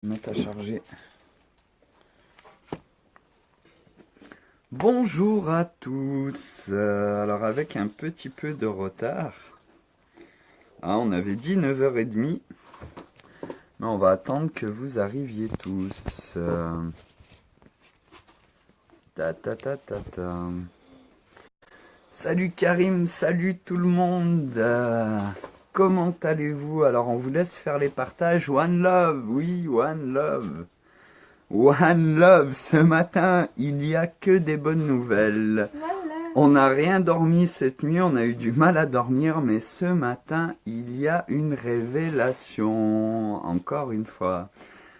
Mettre à charger. Bonjour à tous. Alors avec un petit peu de retard. On avait dit 9h30. Mais on va attendre que vous arriviez tous. Ta ta ta ta ta. Salut Karim, salut tout le monde. Comment allez-vous? Alors on vous laisse faire les partages. One love, oui, one love. One love, ce matin, il n'y a que des bonnes nouvelles. Voilà. On n'a rien dormi cette nuit, on a eu du mal à dormir, mais ce matin, il y a une révélation, encore une fois.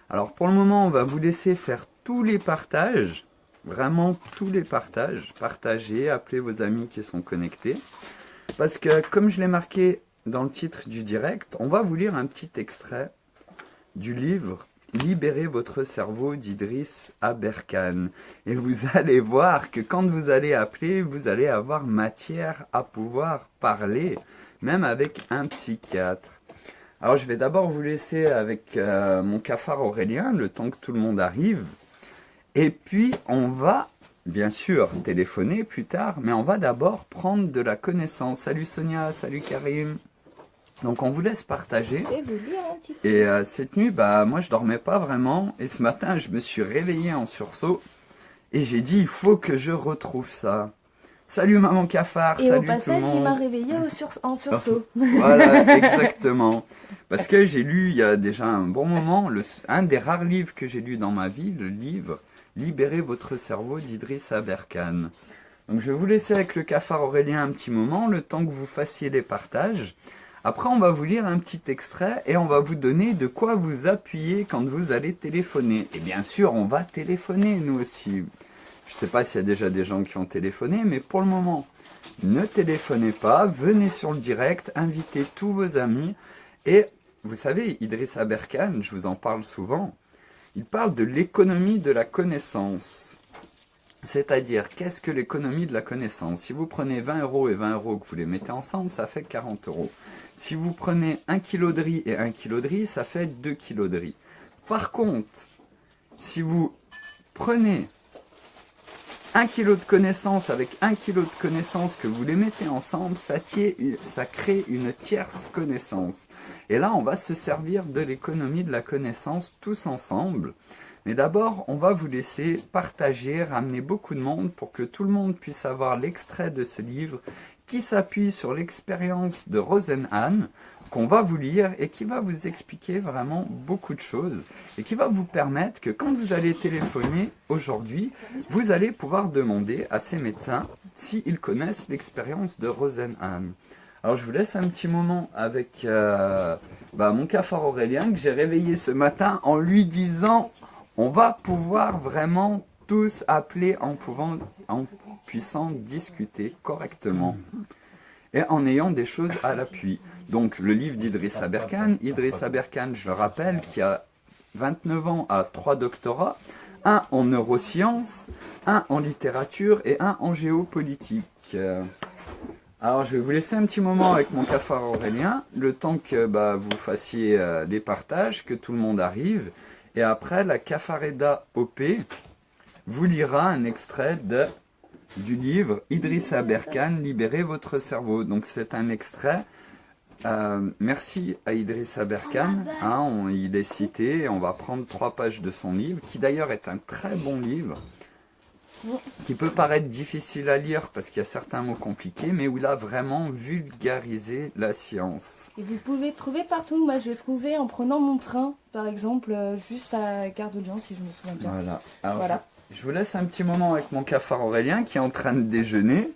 Alors pour le moment, on va vous laisser faire tous les partages, vraiment tous les partages. Partagez, appelez vos amis qui sont connectés. Parce que comme je l'ai marqué dans le titre du direct, on va vous lire un petit extrait du livre Libérez votre cerveau d'Idriss Aberkane. Et vous allez voir que quand vous allez appeler, vous allez avoir matière à pouvoir parler, même avec un psychiatre. Alors je vais d'abord vous laisser avec mon cafard Aurélien, le temps que tout le monde arrive. Et puis on va, bien sûr, téléphoner plus tard, mais on va d'abord prendre de la connaissance. Salut Sonia, salut Karim. Donc on vous laisse partager. Je vais vous lire un petit peu. Et cette nuit, moi je dormais pas vraiment. Et ce matin, je me suis réveillé en sursaut. Et j'ai dit, il faut que je retrouve ça. Salut maman cafard, Et salut au tout le passage, il monde. m'a réveillé en sursaut. Voilà, exactement. Parce que j'ai lu il y a déjà un bon moment, un des rares livres que j'ai lu dans ma vie, le livre Libérez votre cerveau d'Idriss Aberkane. Donc je vais vous laisser avec le cafard Aurélien un petit moment, le temps que vous fassiez les partages. Après, on va vous lire un petit extrait et on va vous donner de quoi vous appuyer quand vous allez téléphoner. Et bien sûr, on va téléphoner, nous aussi. Je ne sais pas s'il y a déjà des gens qui ont téléphoné, mais pour le moment, ne téléphonez pas, venez sur le direct, invitez tous vos amis. Et vous savez, Idriss Aberkane, je vous en parle souvent, il parle de l'économie de la connaissance. C'est-à-dire, qu'est-ce que l'économie de la connaissance? Si vous prenez 20 € et 20 € que vous les mettez ensemble, ça fait 40 €. Si vous prenez 1 kg de riz et 1 kg de riz, ça fait 2 kg de riz. Par contre, si vous prenez 1 kg de connaissances avec 1 kg de connaissances que vous les mettez ensemble, ça crée une tierce connaissance. Et là, on va se servir de l'économie de la connaissance tous ensemble. Mais d'abord, on va vous laisser partager, ramener beaucoup de monde pour que tout le monde puisse avoir l'extrait de ce livre qui s'appuie sur l'expérience de Rosenhan, qu'on va vous lire et qui va vous expliquer vraiment beaucoup de choses et qui va vous permettre que quand vous allez téléphoner aujourd'hui, vous allez pouvoir demander à ces médecins s'ils connaissent l'expérience de Rosenhan. Alors je vous laisse un petit moment avec mon cafard Aurélien que j'ai réveillé ce matin en lui disant on va pouvoir vraiment tous appeler en puissant discuter correctement et en ayant des choses à l'appui. Donc le livre d'Idriss Aberkane, je le rappelle, qui a 29 ans, a 3 doctorats, un en neurosciences, un en littérature et un en géopolitique. Alors je vais vous laisser un petit moment avec mon cafard Aurélien, le temps que vous fassiez les partages, que tout le monde arrive. Et après, la Cafareda OP vous lira un extrait du livre Idriss Aberkane, Libérez votre cerveau. Donc c'est un extrait. Merci à Idriss Aberkane. Il est cité et on va prendre 3 pages de son livre, qui d'ailleurs est un très bon livre, qui peut paraître difficile à lire parce qu'il y a certains mots compliqués, mais où il a vraiment vulgarisé la science. Et vous pouvez le trouver partout. Moi, je l'ai trouvé en prenant mon train, par exemple, juste à Gare de Lyon, si je me souviens bien. Voilà. Alors, Voilà. je vous laisse un petit moment avec mon cafard Aurélien qui est en train de déjeuner.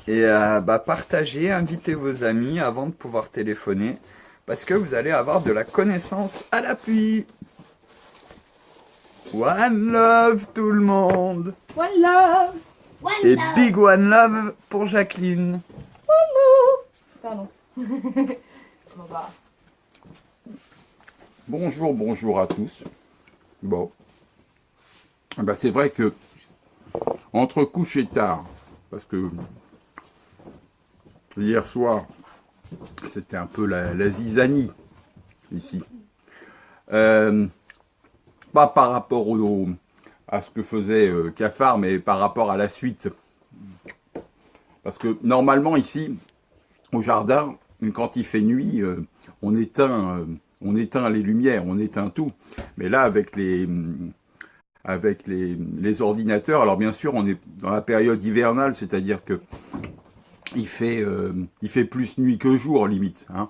Et partagez, invitez vos amis avant de pouvoir téléphoner, parce que vous allez avoir de la connaissance à l'appui. One love tout le monde. Voilà. Et big one love pour Jacqueline. Pardon. Bonjour à tous. Bon. C'est vrai que entre couche et tard, parce que hier soir, c'était un peu la zizanie ici. Pas par rapport à ce que faisait Cafard, mais par rapport à la suite. Parce que normalement ici, au jardin, quand il fait nuit, on éteint les lumières, on éteint tout. Mais là, avec les ordinateurs, alors bien sûr, on est dans la période hivernale, c'est-à-dire que il fait plus nuit que jour, limite. Hein.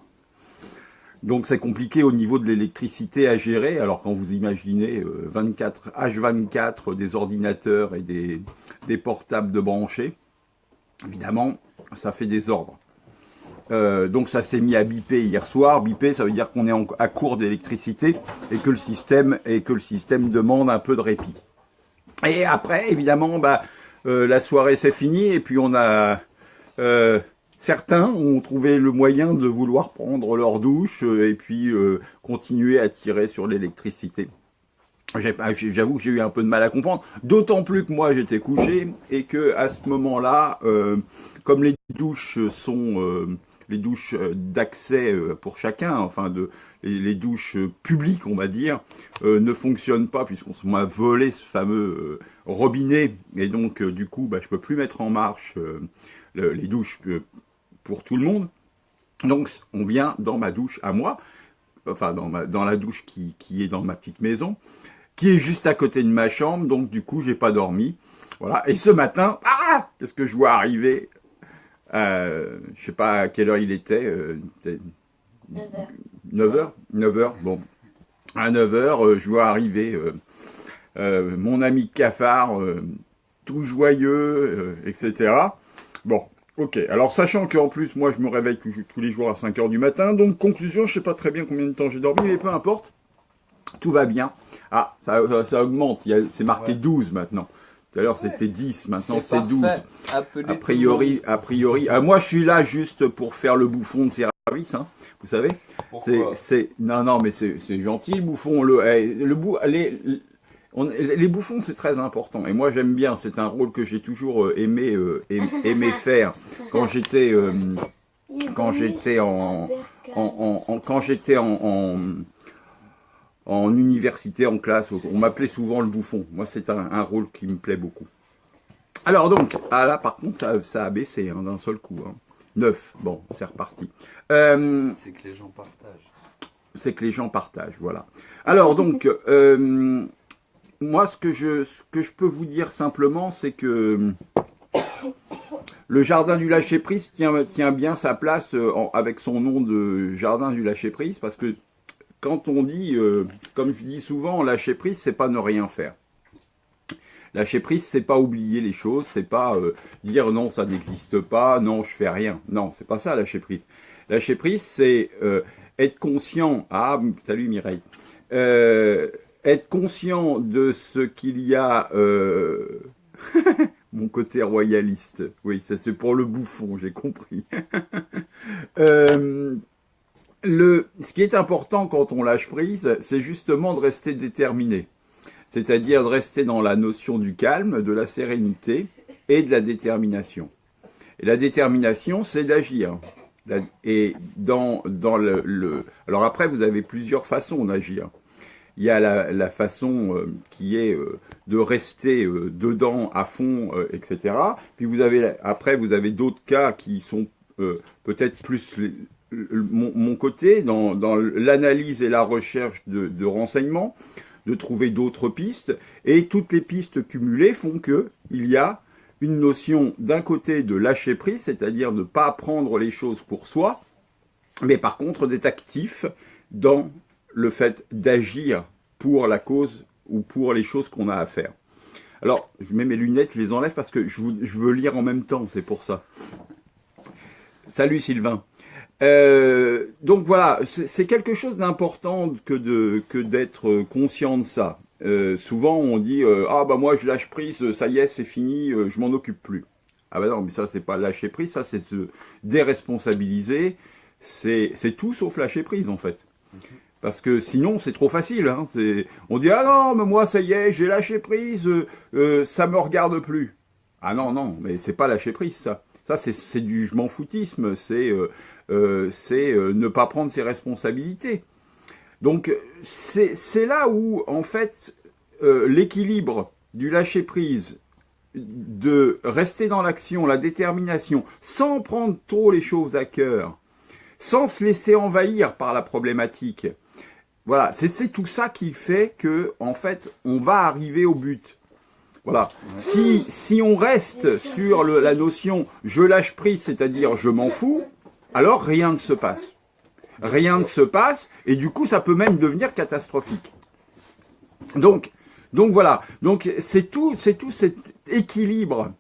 Donc c'est compliqué au niveau de l'électricité à gérer. Alors quand vous imaginez H24 des ordinateurs et des portables de brancher, évidemment, ça fait des ordres. Donc ça s'est mis à biper hier soir. Biper, ça veut dire qu'on est à court d'électricité et que le système demande un peu de répit. Et après, évidemment, la soirée c'est fini et puis on a certains ont trouvé le moyen de vouloir prendre leur douche et puis continuer à tirer sur l'électricité. J'avoue que j'ai eu un peu de mal à comprendre, d'autant plus que moi j'étais couché et que à ce moment-là, comme les douches sont les douches d'accès pour chacun, enfin les douches publiques, on va dire, ne fonctionnent pas puisqu'on m'a volé ce fameux robinet et donc du coup, je peux plus mettre en marche les douches pour tout le monde. Donc on vient dans ma douche à moi, enfin dans la douche qui est dans ma petite maison, qui est juste à côté de ma chambre, donc du coup j'ai pas dormi. Voilà. Et ce matin, qu'est-ce que je vois arriver? Je sais pas à quelle heure il était. 9h. 9h. Bon. À 9h, je vois arriver mon ami Cafard, tout joyeux, etc. Bon. Ok, alors sachant qu'en plus, moi je me réveille tous les jours à 5h du matin, donc conclusion, je sais pas très bien combien de temps j'ai dormi, mais peu importe, tout va bien. Ah, ça augmente, c'est marqué 12 maintenant. Tout à l'heure c'était 10, maintenant c'est 12. A priori, moi je suis là juste pour faire le bouffon de service, hein, vous savez. Pourquoi non, mais c'est gentil le bouffon, les bouffons, c'est très important. Et moi, j'aime bien. C'est un rôle que j'ai toujours aimé faire quand j'étais en université, en classe. On m'appelait souvent le bouffon. Moi, c'est un rôle qui me plaît beaucoup. Alors donc, là, par contre, ça a baissé d'un seul coup. 9. Bon, c'est reparti. C'est que les gens partagent. C'est que les gens partagent, voilà. Alors donc. Moi, ce que je peux vous dire simplement, c'est que le jardin du lâcher-prise tient bien sa place avec son nom de jardin du lâcher-prise, parce que quand on dit, comme je dis souvent, lâcher-prise, c'est pas ne rien faire. Lâcher-prise, c'est pas oublier les choses, c'est pas dire non, ça n'existe pas, non, je fais rien. Non, c'est pas ça, lâcher-prise. Lâcher-prise, c'est être conscient. Ah, salut Mireille. Être conscient de ce qu'il y a, mon côté royaliste, oui, ça c'est pour le bouffon, j'ai compris. Ce qui est important quand on lâche prise, c'est justement de rester déterminé, c'est-à-dire de rester dans la notion du calme, de la sérénité et de la détermination. Et la détermination, c'est d'agir. Et alors après, vous avez plusieurs façons d'agir. Il y a la façon qui est de rester dedans à fond, etc. Puis après, vous avez d'autres cas qui sont peut-être plus mon côté, dans l'analyse et la recherche de renseignements, de trouver d'autres pistes. Et toutes les pistes cumulées font qu'il y a une notion d'un côté de lâcher prise, c'est-à-dire de ne pas prendre les choses pour soi, mais par contre d'être actif dans le fait d'agir pour la cause ou pour les choses qu'on a à faire. Alors, je mets mes lunettes, je les enlève parce que je veux lire en même temps, c'est pour ça. Salut Sylvain. Donc voilà, c'est quelque chose d'important que d'être conscient de ça. Souvent on dit moi je lâche prise, ça y est, c'est fini, je m'en occupe plus. Ah non, mais ça c'est pas lâcher prise, ça c'est se déresponsabiliser, c'est tout sauf lâcher prise en fait. Parce que sinon c'est trop facile. Hein. On dit non, mais moi ça y est, j'ai lâché prise, ça me regarde plus. Ah non, mais c'est pas lâcher prise ça. Ça c'est du je m'en foutisme, c'est ne pas prendre ses responsabilités. Donc c'est là où en fait l'équilibre du lâcher-prise, de rester dans l'action, la détermination, sans prendre trop les choses à cœur, sans se laisser envahir par la problématique. Voilà, c'est tout ça qui fait que en fait on va arriver au but. Voilà. Si on reste sur la notion je lâche prise, c'est-à-dire je m'en fous, alors rien ne se passe. Rien ne se passe et du coup ça peut même devenir catastrophique. Donc voilà. Donc c'est tout cet équilibre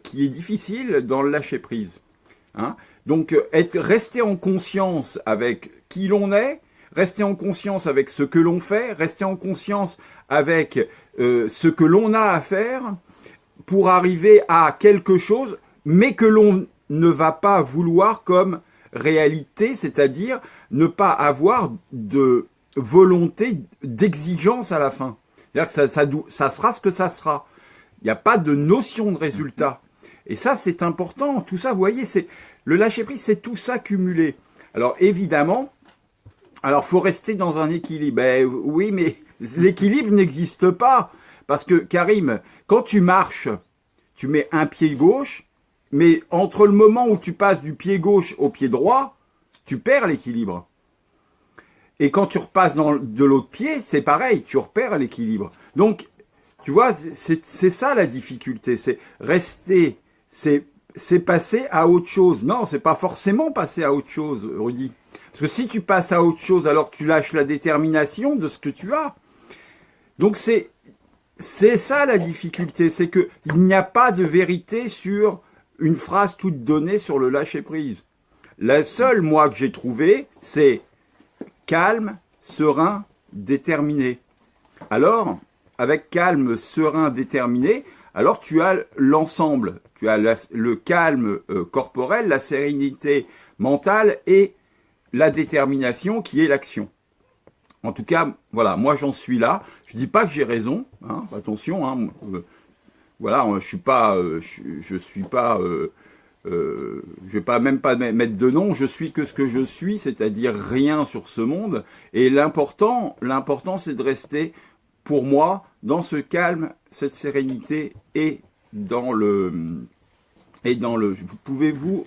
qui est difficile dans le lâcher prise. Hein. Donc rester en conscience avec qui l'on est, rester en conscience avec ce que l'on fait, rester en conscience avec ce que l'on a à faire pour arriver à quelque chose, mais que l'on ne va pas vouloir comme réalité, c'est-à-dire ne pas avoir de volonté d'exigence à la fin. C'est-à-dire que ça sera ce que ça sera. Il n'y a pas de notion de résultat. Et ça, c'est important. Tout ça, vous voyez, le lâcher-prise, c'est tout ça cumulé. Alors, évidemment, faut rester dans un équilibre. Ben, oui, mais l'équilibre n'existe pas. Parce que, Karim, quand tu marches, tu mets un pied gauche, mais entre le moment où tu passes du pied gauche au pied droit, tu perds l'équilibre. Et quand tu repasses de l'autre pied, c'est pareil, tu repères l'équilibre. Donc, tu vois, c'est ça la difficulté. C'est rester, c'est passer à autre chose. Non, c'est pas forcément passer à autre chose, Rudy. Parce que si tu passes à autre chose, alors tu lâches la détermination de ce que tu as. Donc c'est ça la difficulté, c'est que il n'y a pas de vérité sur une phrase toute donnée sur le lâcher prise. La seule, moi, que j'ai trouvée, c'est calme, serein, déterminé. Alors, avec calme, serein, déterminé, alors tu as l'ensemble. Tu as le calme corporel, la sérénité mentale et la détermination qui est l'action. En tout cas, voilà, moi j'en suis là. Je dis pas que j'ai raison, hein, attention. Hein, voilà, je vais pas même pas mettre de nom. Je suis que ce que je suis, c'est-à-dire rien sur ce monde. Et l'important, c'est de rester, pour moi, dans ce calme, cette sérénité et dans le. Pouvez-vous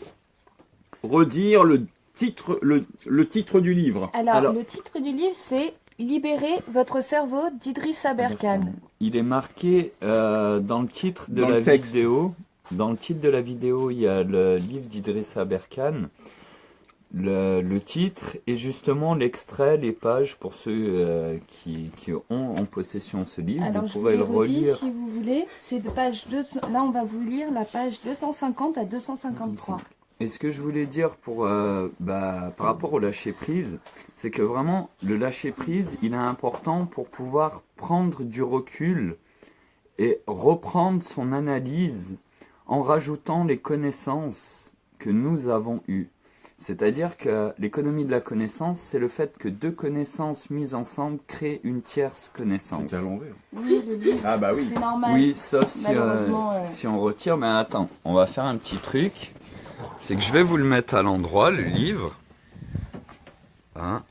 redire le titre du livre? Alors, le titre du livre, c'est Libérez votre cerveau d'Idriss Aberkan. Il est marqué dans le titre de la vidéo. Dans le titre de la vidéo, il y a le livre d'Idriss Aberkan. Le titre est justement l'extrait, les pages pour ceux qui ont en possession ce livre. Alors, vous pourrez le relire. Si vous voulez, c'est de page 200. Là, on va vous lire la page 250 à 253. Et ce que je voulais dire par rapport au lâcher-prise, c'est que vraiment, le lâcher-prise, il est important pour pouvoir prendre du recul et reprendre son analyse en rajoutant les connaissances que nous avons eues. C'est-à-dire que l'économie de la connaissance, c'est le fait que deux connaissances mises ensemble créent une tierce connaissance. C'est à l'envers. Oui, le livre, ah bah oui. C'est normal. Oui, sauf si on retire. Mais attends, on va faire un petit truc. C'est que je vais vous le mettre à l'endroit, le livre. Hein.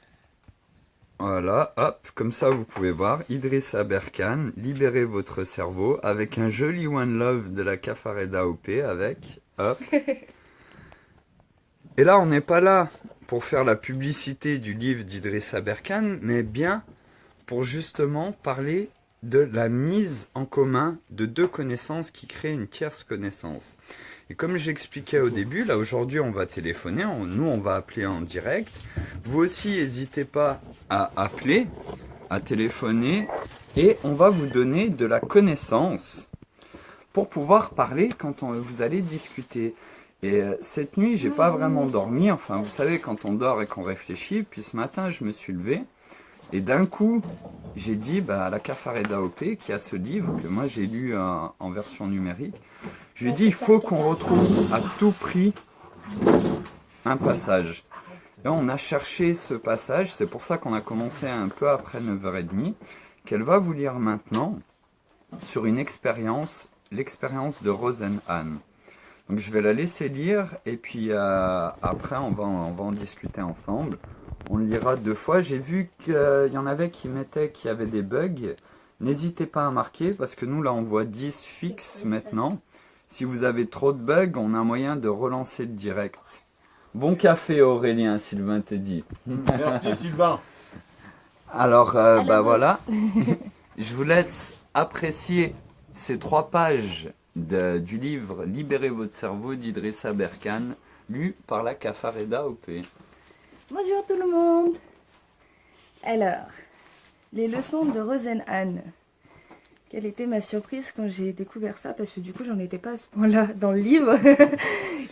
Voilà, hop, comme ça vous pouvez voir. Idriss Aberkan, Libérez votre cerveau, avec un joli One Love de la Cafareda AOP, avec, hop. Et là, on n'est pas là pour faire la publicité du livre d'Idriss Aberkan, mais bien pour justement parler de la mise en commun de deux connaissances qui créent une tierce connaissance. Et comme j'expliquais au début, là aujourd'hui on va téléphoner, nous on va appeler en direct. Vous aussi n'hésitez pas à appeler, à téléphoner, et on va vous donner de la connaissance pour pouvoir parler quand vous allez discuter. Et cette nuit, j'ai pas vraiment dormi. Enfin, vous savez, quand on dort et qu'on réfléchit. Puis ce matin, je me suis levé. Et d'un coup, j'ai dit à la Cafareda AOP, qui a ce livre que moi j'ai lu en version numérique, je lui ai dit, il faut qu'on retrouve à tout prix un passage. Et on a cherché ce passage. C'est pour ça qu'on a commencé un peu après 9h30, qu'elle va vous lire maintenant sur une expérience, l'expérience de Rosenhan. Donc je vais la laisser lire et puis après on va en discuter ensemble. On le lira 2 fois. J'ai vu qu'il y en avait qui mettaient qu'il y avait des bugs. N'hésitez pas à marquer parce que nous, là, on voit 10 fixes maintenant. Si vous avez trop de bugs, on a un moyen de relancer le direct. Bon café, Aurélien, Sylvain t'a dit. Merci Sylvain. Alors, bah voilà. Je vous laisse apprécier ces 3 pages du livre Libérez votre cerveau d'Idrissa Berkane, lu par la Cafareda OP. Bonjour tout le monde. Alors, les leçons de Rosenhan. Quelle était ma surprise quand j'ai découvert ça, parce que du coup j'en étais pas à ce point-là dans le livre.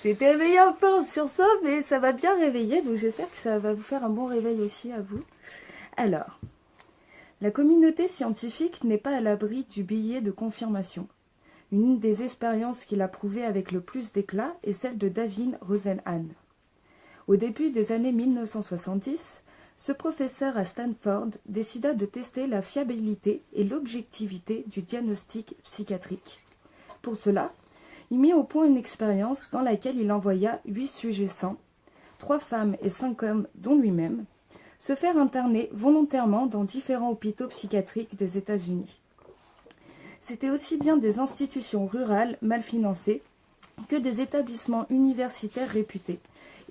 J'ai été réveillée un peu sur ça, mais ça m'a bien réveillée, donc j'espère que ça va vous faire un bon réveil aussi à vous. Alors, la communauté scientifique n'est pas à l'abri du billet de confirmation. Une des expériences qu'il a prouvées avec le plus d'éclat est celle de David Rosenhan. Au début des années 1970, ce professeur à Stanford décida de tester la fiabilité et l'objectivité du diagnostic psychiatrique. Pour cela, il mit au point une expérience dans laquelle il envoya 8 sujets sains, 3 femmes et 5 hommes dont lui-même, se faire interner volontairement dans différents hôpitaux psychiatriques des États-Unis. C'était aussi bien des institutions rurales mal financées que des établissements universitaires réputés.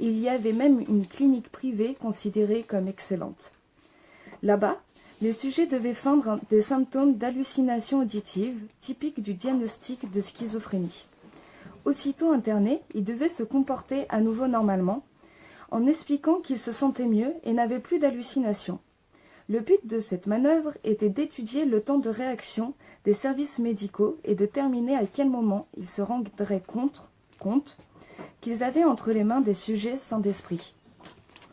Il y avait même une clinique privée considérée comme excellente. Là-bas, les sujets devaient feindre des symptômes d'hallucination auditive typiques du diagnostic de schizophrénie. Aussitôt internés, ils devaient se comporter à nouveau normalement, en expliquant qu'ils se sentaient mieux et n'avaient plus d'hallucinations. Le but de cette manœuvre était d'étudier le temps de réaction des services médicaux et de terminer à quel moment ils se rendraient compte qu'ils avaient entre les mains des sujets sains d'esprit.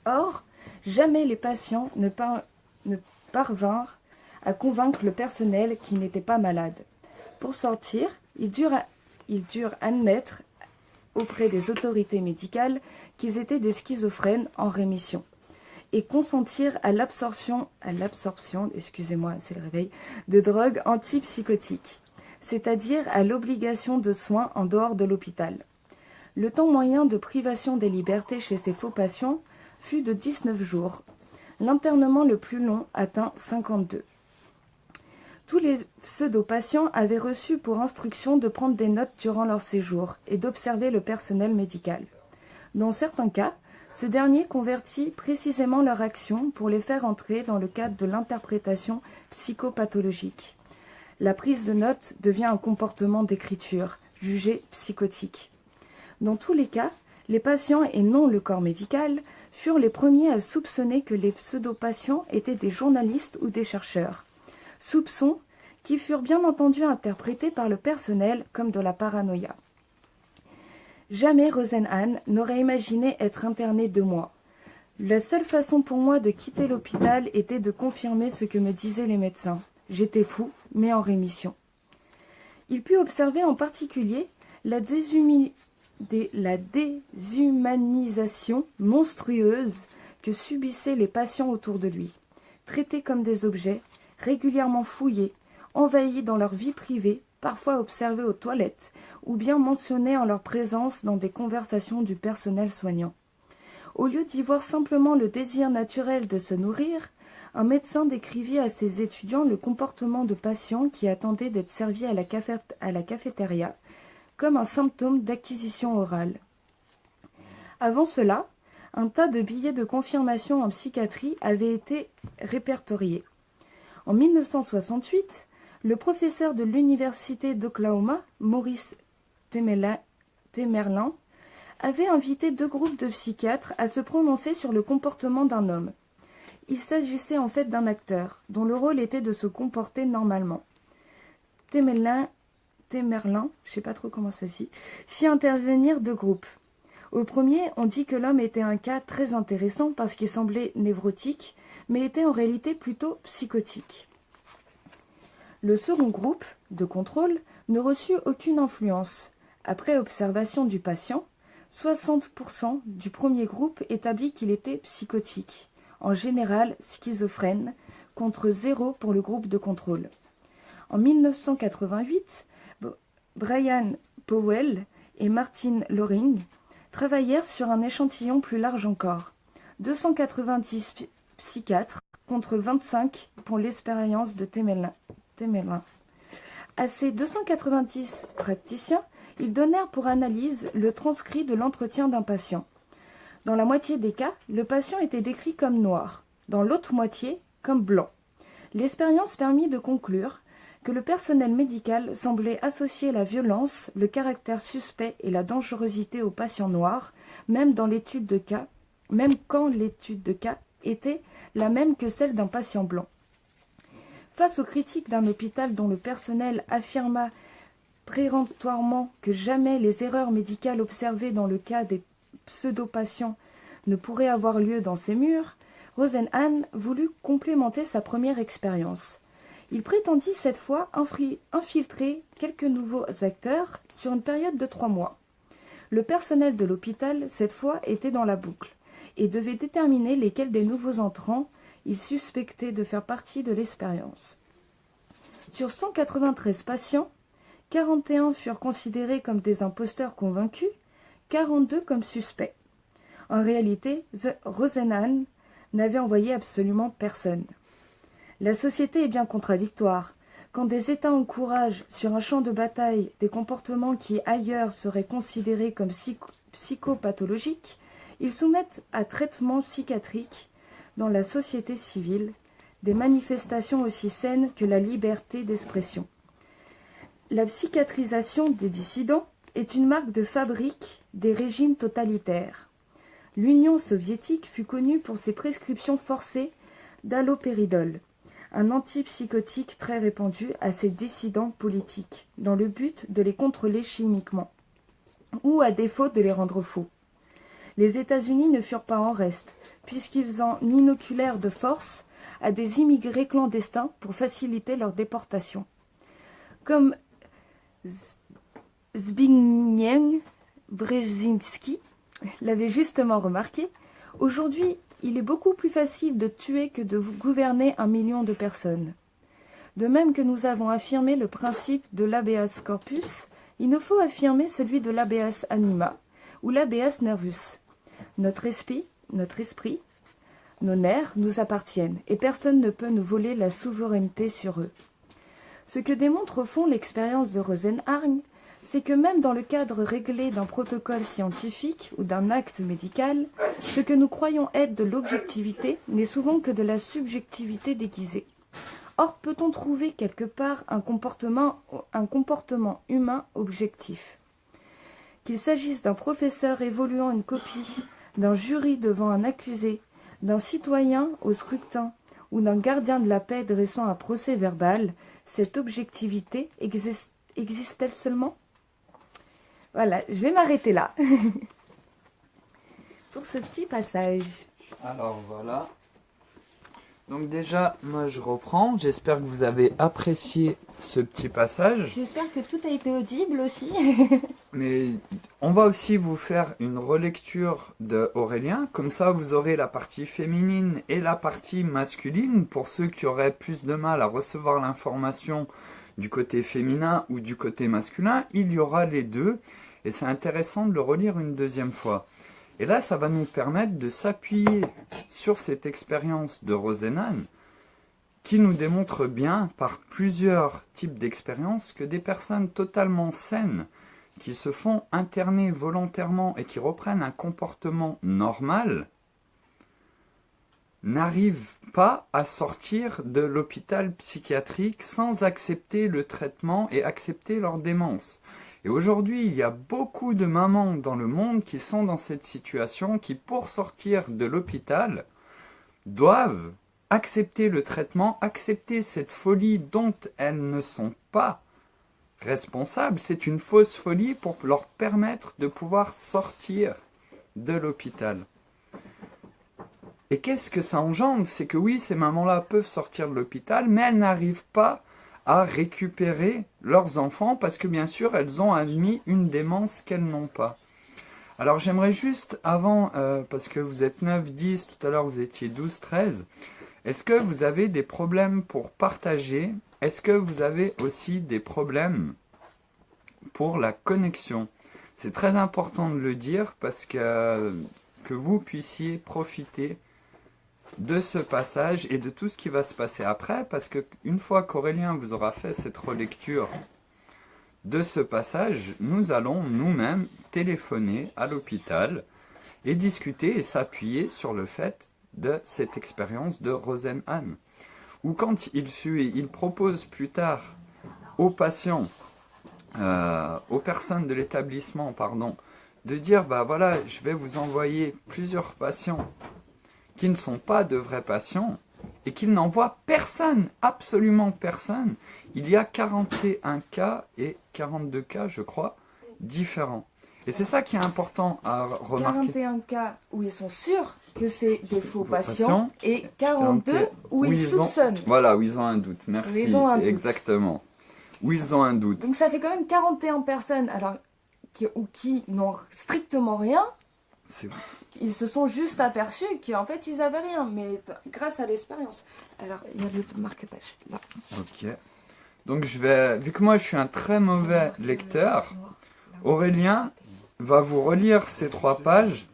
Or, jamais les patients ne parvinrent à convaincre le personnel qu'ils n'étaient pas malades. Pour sortir, ils durent admettre auprès des autorités médicales qu'ils étaient des schizophrènes en rémission et consentir à l'absorption, c'est le réveil, de drogues antipsychotiques, c'est-à-dire à l'obligation de soins en dehors de l'hôpital. Le temps moyen de privation des libertés chez ces faux patients fut de 19 jours. L'internement le plus long atteint 52. Tous les pseudo-patients avaient reçu pour instruction de prendre des notes durant leur séjour et d'observer le personnel médical. Dans certains cas, ce dernier convertit précisément leur action pour les faire entrer dans le cadre de l'interprétation psychopathologique. La prise de notes devient un comportement d'écriture, jugé psychotique. Dans tous les cas, les patients et non le corps médical furent les premiers à soupçonner que les pseudo-patients étaient des journalistes ou des chercheurs. Soupçons qui furent bien entendu interprétés par le personnel comme de la paranoïa. Jamais Rosenhan n'aurait imaginé être interné 2 mois. La seule façon pour moi de quitter l'hôpital était de confirmer ce que me disaient les médecins. J'étais fou, mais en rémission. Il put observer en particulier la déshumanisation monstrueuse que subissaient les patients autour de lui, traités comme des objets, régulièrement fouillés, envahis dans leur vie privée, parfois observés aux toilettes, ou bien mentionnés en leur présence dans des conversations du personnel soignant. Au lieu d'y voir simplement le désir naturel de se nourrir, un médecin décrivit à ses étudiants le comportement de patients qui attendaient d'être servis à la cafétéria, comme un symptôme d'acquisition orale. Avant cela, un tas de billets de confirmation en psychiatrie avaient été répertoriés. En 1968, le professeur de l'université d'Oklahoma, Maurice Temerlin, avait invité 2 groupes de psychiatres à se prononcer sur le comportement d'un homme. Il s'agissait en fait d'un acteur, dont le rôle était de se comporter normalement. Temerlin, je sais pas trop comment ça se dit, fit intervenir 2 groupes. Au premier, on dit que l'homme était un cas très intéressant parce qu'il semblait névrotique, mais était en réalité plutôt psychotique. Le second groupe, de contrôle, ne reçut aucune influence. Après observation du patient, 60% du premier groupe établit qu'il était psychotique, en général schizophrène, contre 0 pour le groupe de contrôle. En 1988, Brian Powell et Martin Loring travaillèrent sur un échantillon plus large encore. 290 psychiatres contre 25 pour l'expérience de Temelin. À ces 290 praticiens, ils donnèrent pour analyse le transcrit de l'entretien d'un patient. Dans la moitié des cas, le patient était décrit comme noir, dans l'autre moitié comme blanc. L'expérience permit de conclure que le personnel médical semblait associer la violence, le caractère suspect et la dangerosité aux patients noirs, même quand l'étude de cas était la même que celle d'un patient blanc. Face aux critiques d'un hôpital dont le personnel affirma péremptoirement que jamais les erreurs médicales observées dans le cas des pseudo-patients ne pourraient avoir lieu dans ces murs, Rosenhan voulut complémenter sa première expérience. Il prétendit cette fois infiltrer quelques nouveaux acteurs sur une période de 3 mois. Le personnel de l'hôpital, cette fois, était dans la boucle et devait déterminer lesquels des nouveaux entrants il suspectait de faire partie de l'expérience. Sur 193 patients, 41 furent considérés comme des imposteurs convaincus, 42 comme suspects. En réalité, Rosenhan n'avait envoyé absolument personne. La société est bien contradictoire. Quand des États encouragent sur un champ de bataille des comportements qui ailleurs seraient considérés comme psychopathologiques, ils soumettent à traitement psychiatrique dans la société civile des manifestations aussi saines que la liberté d'expression. La psychiatrisation des dissidents est une marque de fabrique des régimes totalitaires. L'Union soviétique fut connue pour ses prescriptions forcées d'allopéridol, un antipsychotique très répandu à ses dissidents politiques, dans le but de les contrôler chimiquement, ou à défaut de les rendre fous. Les États-Unis ne furent pas en reste, puisqu'ils en inoculèrent de force à des immigrés clandestins pour faciliter leur déportation. Comme Zbigniew Brzezinski l'avait justement remarqué, aujourd'hui, il est beaucoup plus facile de tuer que de gouverner 1 million de personnes. De même que nous avons affirmé le principe de l'habeas corpus, il nous faut affirmer celui de l'habeas anima ou l'habeas nervus. Notre esprit, nos nerfs nous appartiennent et personne ne peut nous voler la souveraineté sur eux. Ce que démontre au fond l'expérience de Rosenhan, c'est que même dans le cadre réglé d'un protocole scientifique ou d'un acte médical, ce que nous croyons être de l'objectivité n'est souvent que de la subjectivité déguisée. Or, peut-on trouver quelque part un comportement humain objectif ? Qu'il s'agisse d'un professeur évoluant une copie, d'un jury devant un accusé, d'un citoyen au scrutin ou d'un gardien de la paix dressant un procès verbal, cette objectivité existe-t-elle seulement ? Voilà, je vais m'arrêter là pour ce petit passage. Alors voilà. Donc déjà, moi je reprends. J'espère que vous avez apprécié ce petit passage. J'espère que tout a été audible aussi. Mais on va aussi vous faire une relecture de Aurélien. Comme ça, vous aurez la partie féminine et la partie masculine. Pour ceux qui auraient plus de mal à recevoir l'information du côté féminin ou du côté masculin, il y aura les deux. Et c'est intéressant de le relire une deuxième fois. Et là, ça va nous permettre de s'appuyer sur cette expérience de Rosenhan qui nous démontre bien par plusieurs types d'expériences que des personnes totalement saines qui se font interner volontairement et qui reprennent un comportement normal n'arrivent pas à sortir de l'hôpital psychiatrique sans accepter le traitement et accepter leur démence. Et aujourd'hui, il y a beaucoup de mamans dans le monde qui sont dans cette situation, qui pour sortir de l'hôpital, doivent accepter le traitement, accepter cette folie dont elles ne sont pas responsables. C'est une fausse folie pour leur permettre de pouvoir sortir de l'hôpital. Et qu'est-ce que ça engendre? C'est que oui, ces mamans-là peuvent sortir de l'hôpital, mais elles n'arrivent pas à récupérer leurs enfants parce que bien sûr elles ont admis une démence qu'elles n'ont pas. Alors j'aimerais juste avant, parce que vous êtes 9, 10, tout à l'heure vous étiez 12, 13, est-ce que vous avez des problèmes pour partager? Est-ce que vous avez aussi des problèmes pour la connexion? C'est très important de le dire parce que que vous puissiez profiter de ce passage et de tout ce qui va se passer après, parce que une fois qu'Aurélien vous aura fait cette relecture de ce passage, nous allons nous-mêmes téléphoner à l'hôpital et discuter et s'appuyer sur le fait de cette expérience de Rosenhan. Ou quand il propose plus tard aux patients, aux personnes de l'établissement, pardon, de dire, bah voilà, je vais vous envoyer plusieurs patients qui ne sont pas de vrais patients et qu'ils n'envoient personne, absolument personne. Il y a 41 cas et 42 cas, je crois, différents. Et c'est ça qui est important à remarquer. 41 cas où ils sont sûrs que c'est des faux patients et 42 où ils soupçonnent. Voilà, où ils ont un doute. Merci. Ils ont un doute. Exactement. Où ils ont un doute. Donc ça fait quand même 41 personnes alors, qui n'ont strictement rien. Ils se sont juste aperçus qu'en fait ils n'avaient rien, mais grâce à l'expérience. Alors il y a le marque-page là. Ok. Donc vu que moi je suis un très mauvais lecteur, Aurélien va vous relire ces 3 pages.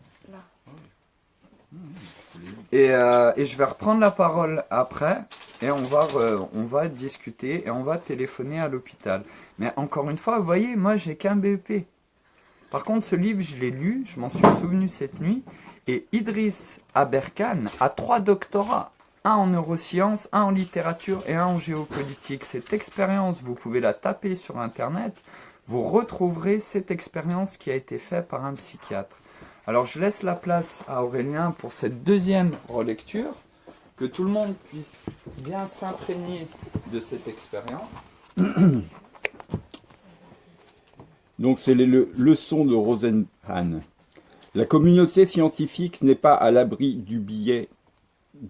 Et je vais reprendre la parole après et on va discuter et on va téléphoner à l'hôpital. Mais encore une fois, vous voyez, moi j'ai qu'un BEP. Par contre, ce livre, je l'ai lu, je m'en suis souvenu cette nuit. Et Idriss Aberkan a 3 doctorats. Un en neurosciences, un en littérature et un en géopolitique. Cette expérience, vous pouvez la taper sur Internet. Vous retrouverez cette expérience qui a été faite par un psychiatre. Alors, je laisse la place à Aurélien pour cette deuxième relecture. Que tout le monde puisse bien s'imprégner de cette expérience. Donc c'est les leçons de Rosenhan. La communauté scientifique n'est pas à l'abri du biais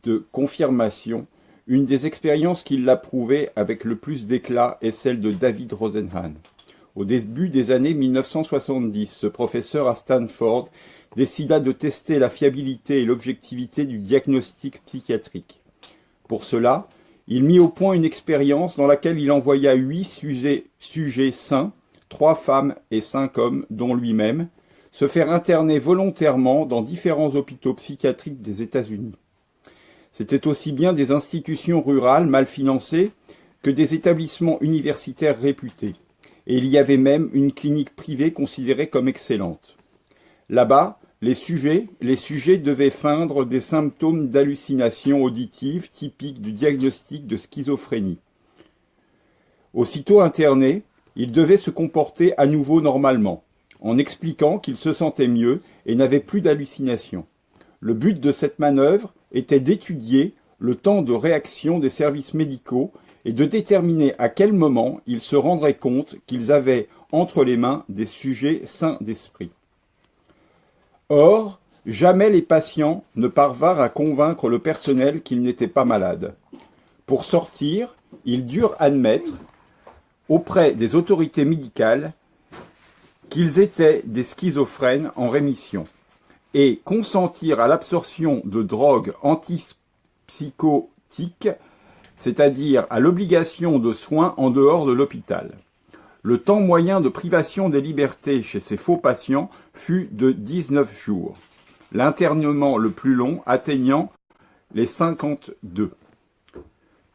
de confirmation. Une des expériences qui l'a prouvé avec le plus d'éclat est celle de David Rosenhan. Au début des années 1970, ce professeur à Stanford décida de tester la fiabilité et l'objectivité du diagnostic psychiatrique. Pour cela, il mit au point une expérience dans laquelle il envoya 8 sujets sains, 3 femmes et 5 hommes, dont lui-même, se faire interner volontairement dans différents hôpitaux psychiatriques des États-Unis. C'était aussi bien des institutions rurales mal financées que des établissements universitaires réputés. Et il y avait même une clinique privée considérée comme excellente. Là-bas, les sujets devaient feindre des symptômes d'hallucination auditive typiques du diagnostic de schizophrénie. Aussitôt internés, ils devaient se comporter à nouveau normalement, en expliquant qu'ils se sentaient mieux et n'avaient plus d'hallucinations. Le but de cette manœuvre était d'étudier le temps de réaction des services médicaux et de déterminer à quel moment ils se rendraient compte qu'ils avaient entre les mains des sujets sains d'esprit. Or, jamais les patients ne parvinrent à convaincre le personnel qu'ils n'étaient pas malades. Pour sortir, ils durent admettre auprès des autorités médicales qu'ils étaient des schizophrènes en rémission et consentir à l'absorption de drogues antipsychotiques, c'est-à-dire à l'obligation de soins en dehors de l'hôpital. Le temps moyen de privation des libertés chez ces faux patients fut de 19 jours, l'internement le plus long atteignant les 52.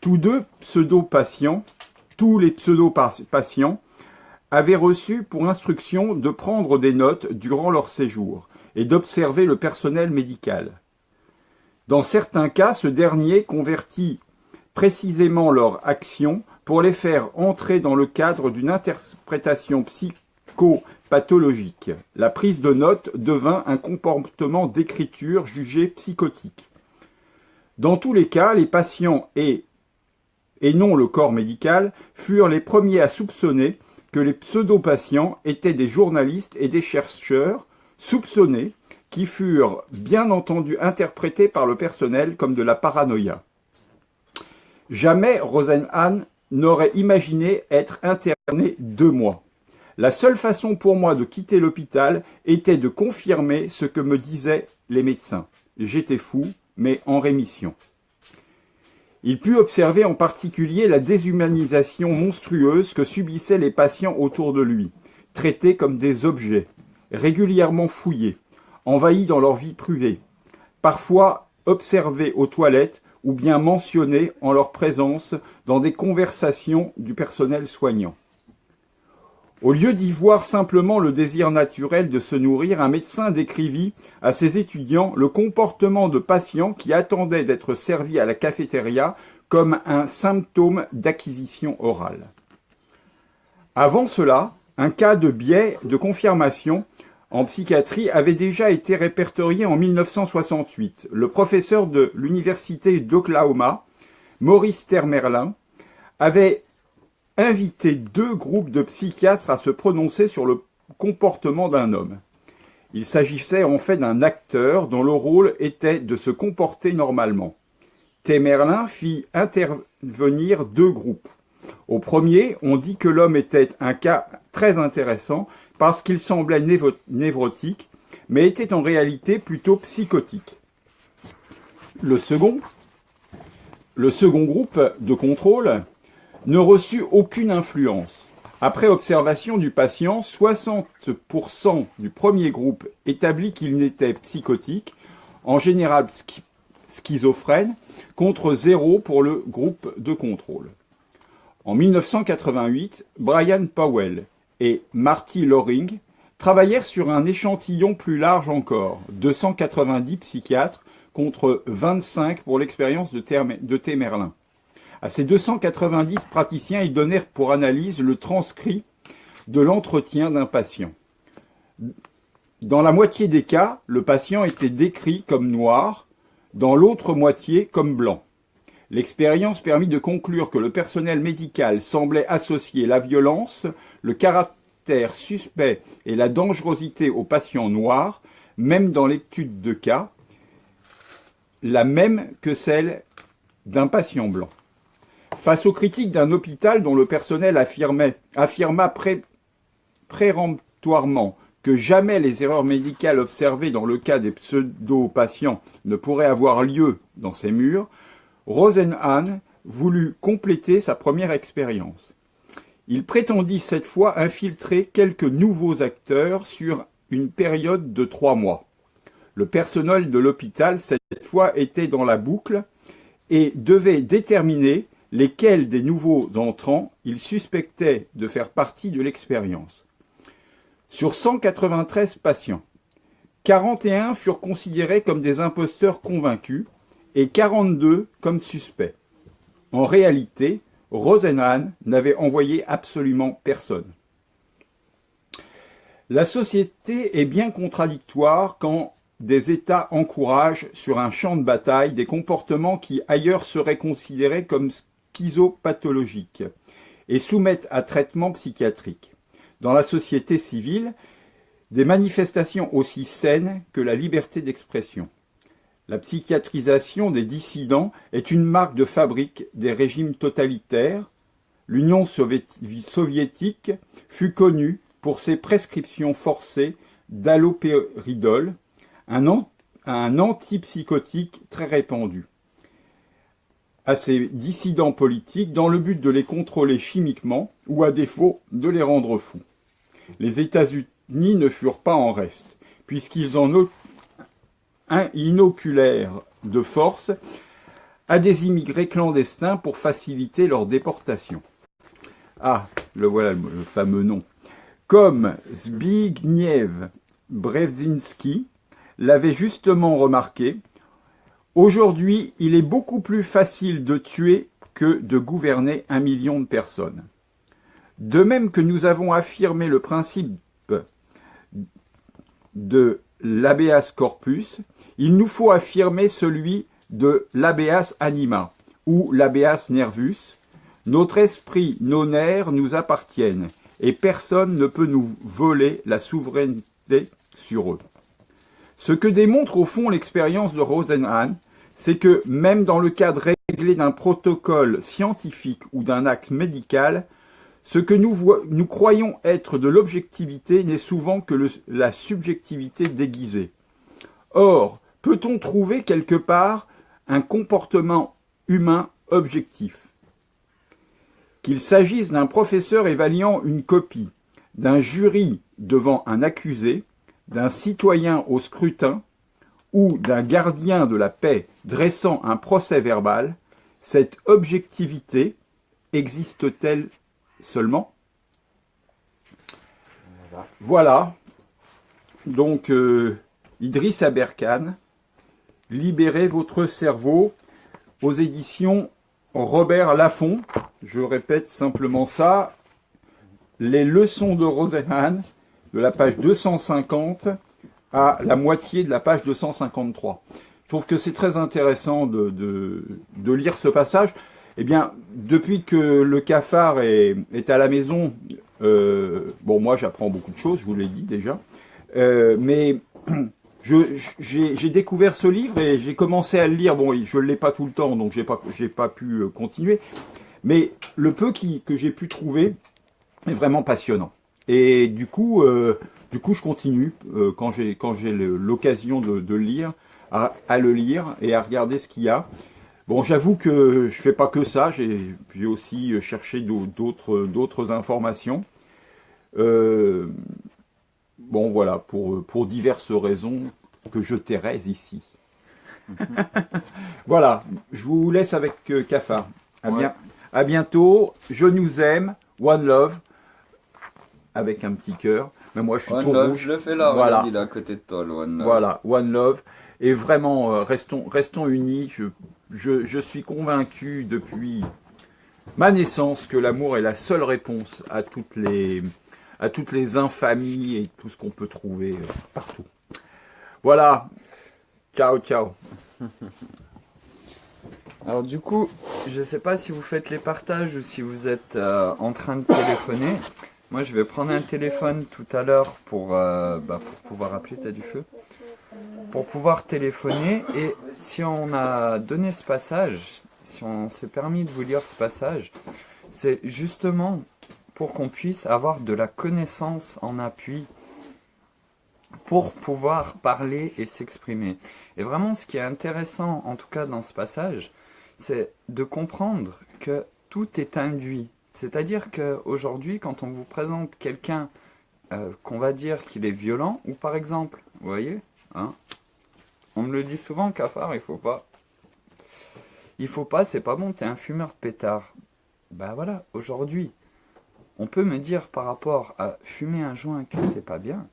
Tous les pseudo-patients avaient reçu pour instruction de prendre des notes durant leur séjour et d'observer le personnel médical. Dans certains cas, ce dernier convertit précisément leur action pour les faire entrer dans le cadre d'une interprétation psychopathologique. La prise de notes devint un comportement d'écriture jugé psychotique. Dans tous les cas, les patients et non le corps médical, furent les premiers à soupçonner que les pseudo-patients étaient des journalistes et des chercheurs soupçonnés qui furent bien entendu interprétés par le personnel comme de la paranoïa. Jamais Rosenhan n'aurait imaginé être interné 2 mois. La seule façon pour moi de quitter l'hôpital était de confirmer ce que me disaient les médecins. J'étais fou, mais en rémission. Il put observer en particulier la déshumanisation monstrueuse que subissaient les patients autour de lui, traités comme des objets, régulièrement fouillés, envahis dans leur vie privée, parfois observés aux toilettes ou bien mentionnés en leur présence dans des conversations du personnel soignant. Au lieu d'y voir simplement le désir naturel de se nourrir, un médecin décrivit à ses étudiants le comportement de patients qui attendaient d'être servis à la cafétéria comme un symptôme d'acquisition orale. Avant cela, un cas de biais de confirmation en psychiatrie avait déjà été répertorié en 1968. Le professeur de l'université d'Oklahoma, Maurice Termerlin, avait invité 2 groupes de psychiatres à se prononcer sur le comportement d'un homme. Il s'agissait en fait d'un acteur dont le rôle était de se comporter normalement. Termerlin fit intervenir 2 groupes. Au premier, on dit que l'homme était un cas très intéressant parce qu'il semblait névrotique, mais était en réalité plutôt psychotique. Le second groupe de contrôle ne reçut aucune influence. Après observation du patient, 60% du premier groupe établit qu'il n'était psychotique, en général schizophrène, contre 0 pour le groupe de contrôle. En 1988, Brian Powell et Marty Loring travaillèrent sur un échantillon plus large encore, 290 psychiatres contre 25 pour l'expérience de Termerlin. À ces 290 praticiens, ils donnèrent pour analyse le transcrit de l'entretien d'un patient. Dans la moitié des cas, le patient était décrit comme noir, dans l'autre moitié comme blanc. L'expérience permit de conclure que le personnel médical semblait associer la violence, le caractère suspect et la dangerosité aux patients noirs, même dans l'étude de cas, la même que celle d'un patient blanc. Face aux critiques d'un hôpital dont le personnel affirma péremptoirement que jamais les erreurs médicales observées dans le cas des pseudo-patients ne pourraient avoir lieu dans ces murs, Rosenhan voulut compléter sa première expérience. Il prétendit cette fois infiltrer quelques nouveaux acteurs sur une période de 3 mois. Le personnel de l'hôpital, cette fois, était dans la boucle et devait déterminer lesquels des nouveaux entrants il suspectait de faire partie de l'expérience. Sur 193 patients, 41 furent considérés comme des imposteurs convaincus et 42 comme suspects. En réalité, Rosenhan n'avait envoyé absolument personne. La société est bien contradictoire quand des États encouragent sur un champ de bataille des comportements qui ailleurs seraient considérés comme schizopathologiques et soumettent à traitement psychiatrique. Dans la société civile, des manifestations aussi saines que la liberté d'expression. La psychiatrisation des dissidents est une marque de fabrique des régimes totalitaires. L'Union soviétique fut connue pour ses prescriptions forcées d'allopéridol, un antipsychotique très répandu, à ces dissidents politiques dans le but de les contrôler chimiquement ou à défaut de les rendre fous. Les États-Unis ne furent pas en reste, puisqu'ils en inoculèrent de force à des immigrés clandestins pour faciliter leur déportation. Ah, le voilà le fameux nom. Comme Zbigniew Brzezinski l'avait justement remarqué, aujourd'hui, il est beaucoup plus facile de tuer que de gouverner 1 million de personnes. De même que nous avons affirmé le principe de l'habeas corpus, il nous faut affirmer celui de l'habeas anima, ou l'habeas nervus. Notre esprit, nos nerfs nous appartiennent, et personne ne peut nous voler la souveraineté sur eux. Ce que démontre au fond l'expérience de Rosenhan, c'est que même dans le cadre réglé d'un protocole scientifique ou d'un acte médical, ce que nous croyons être de l'objectivité n'est souvent que la subjectivité déguisée. Or, peut-on trouver quelque part un comportement humain objectif? Qu'il s'agisse d'un professeur évaluant une copie, d'un jury devant un accusé, d'un citoyen au scrutin ou d'un gardien de la paix dressant un procès verbal, cette objectivité existe-t-elle seulement? Voilà. Donc, Idriss Aberkane, Libérez votre cerveau, aux éditions Robert Laffont. Je répète simplement ça. Les leçons de Rosenhan, de la page 250 à la moitié de la page 253. Je trouve que c'est très intéressant de lire ce passage. Eh bien, depuis que le cafard est à la maison, bon, moi j'apprends beaucoup de choses, je vous l'ai dit déjà, mais j'ai découvert ce livre et j'ai commencé à le lire. Bon, je ne l'ai pas tout le temps, donc j'ai pas pu continuer. Mais le peu que j'ai pu trouver est vraiment passionnant. Et du coup, je continue quand j'ai l'occasion de le lire, à le lire et à regarder ce qu'il y a. Bon, j'avoue que je fais pas que ça. J'ai aussi cherché d'autres informations. Bon, voilà, pour diverses raisons que je tairais ici. Voilà, je vous laisse avec Cafard. À bientôt. Je nous aime. One love. Avec un petit cœur. Mais moi, je suis tout rouge. Je le fais là, voilà. Il est à côté de toi, le One Love. Voilà, One Love. Et vraiment, restons unis. Je suis convaincu depuis ma naissance que l'amour est la seule réponse à toutes les infamies et tout ce qu'on peut trouver partout. Voilà. Ciao, ciao. Alors du coup, je ne sais pas si vous faites les partages ou si vous êtes en train de téléphoner. Moi, je vais prendre un téléphone tout à l'heure pour pouvoir appeler. T'as du feu? Pour pouvoir téléphoner. Et si on a donné ce passage, si on s'est permis de vous lire ce passage, c'est justement pour qu'on puisse avoir de la connaissance en appui pour pouvoir parler et s'exprimer. Et vraiment, ce qui est intéressant, en tout cas dans ce passage, c'est de comprendre que tout est induit. C'est-à-dire qu'aujourd'hui, quand on vous présente quelqu'un qu'on va dire qu'il est violent, ou par exemple, vous voyez, hein, on me le dit souvent, Cafard, il faut pas. Il faut pas, c'est pas bon, t'es un fumeur de pétard. Ben voilà, aujourd'hui, on peut me dire par rapport à fumer un joint que c'est pas bien,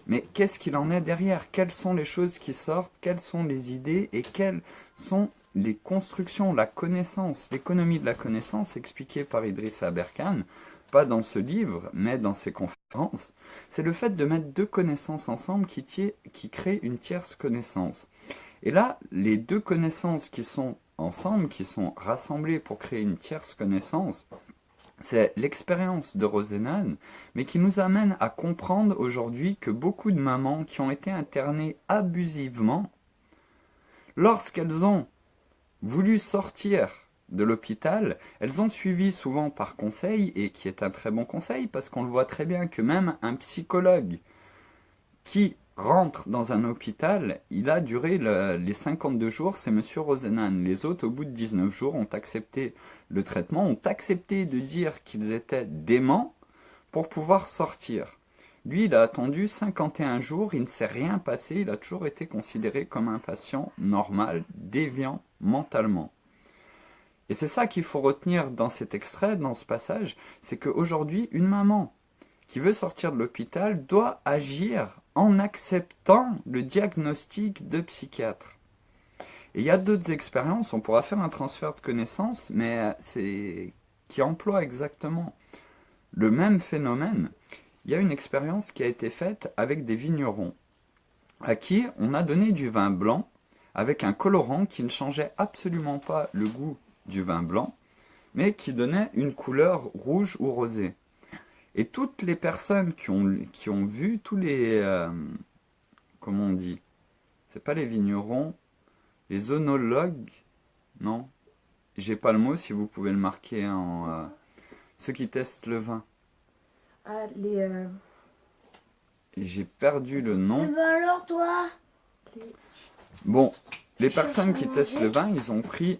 mais qu'est-ce qu'il en est derrière? Quelles sont les choses qui sortent? Quelles sont les idées? Et quelles sont les constructions, la connaissance, l'économie de la connaissance expliquée par Idriss Aberkane, pas dans ce livre, mais dans ses conférences? C'est le fait de mettre deux connaissances ensemble qui crée une tierce connaissance. Et là, les deux connaissances qui sont ensemble, qui sont rassemblées pour créer une tierce connaissance, c'est l'expérience de Rosenhan, mais qui nous amène à comprendre aujourd'hui que beaucoup de mamans qui ont été internées abusivement, lorsqu'elles ont voulu sortir de l'hôpital, elles ont suivi souvent par conseil, et qui est un très bon conseil, parce qu'on le voit très bien que même un psychologue qui rentre dans un hôpital, il a duré les 52 jours, c'est M. Rosenhan. Les autres, au bout de 19 jours, ont accepté le traitement, ont accepté de dire qu'ils étaient déments pour pouvoir sortir. Lui, il a attendu 51 jours, il ne s'est rien passé, il a toujours été considéré comme un patient normal, déviant mentalement. Et c'est ça qu'il faut retenir dans cet extrait, dans ce passage, c'est qu'aujourd'hui, une maman qui veut sortir de l'hôpital doit agir en acceptant le diagnostic de psychiatre. Et il y a d'autres expériences, on pourra faire un transfert de connaissances, mais qui emploie exactement le même phénomène. Il y a une expérience qui a été faite avec des vignerons, à qui on a donné du vin blanc, avec un colorant qui ne changeait absolument pas le goût du vin blanc, mais qui donnait une couleur rouge ou rosée. Et toutes les personnes qui ont vu, tous les... comment on dit? C'est pas les vignerons, les œnologues, non? J'ai pas le mot, si vous pouvez le marquer en... ceux qui testent le vin. Ah, J'ai perdu le nom. Eh ben alors toi Bon, les personnes qui testent le vin, ils ont pris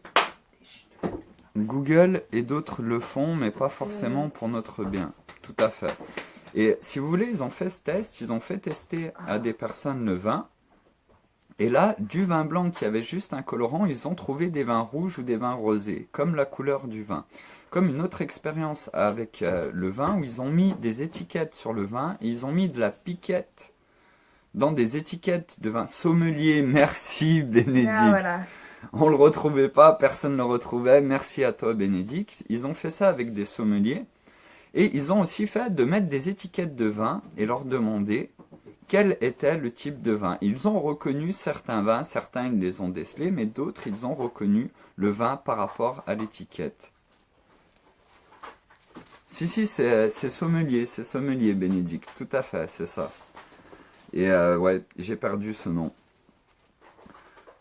Google et d'autres le font, mais pas forcément pour notre bien. Tout à fait. Et si vous voulez, ils ont fait ce test, ils ont fait tester à des personnes le vin. Et là, du vin blanc qui avait juste un colorant, ils ont trouvé des vins rouges ou des vins rosés, comme la couleur du vin. Comme une autre expérience avec le vin, où ils ont mis des étiquettes sur le vin, et ils ont mis de la piquette dans des étiquettes de vin. Sommelier, merci Bénédicte. Ah, voilà. On le retrouvait pas, personne ne le retrouvait. Merci à toi Bénédicte. Ils ont fait ça avec des sommeliers. Et ils ont aussi fait de mettre des étiquettes de vin et leur demander quel était le type de vin. Ils ont reconnu certains vins, certains ils les ont décelés, mais d'autres ils ont reconnu le vin par rapport à l'étiquette. Si, c'est sommelier Bénédicte, tout à fait, c'est ça. Et ouais, j'ai perdu ce nom.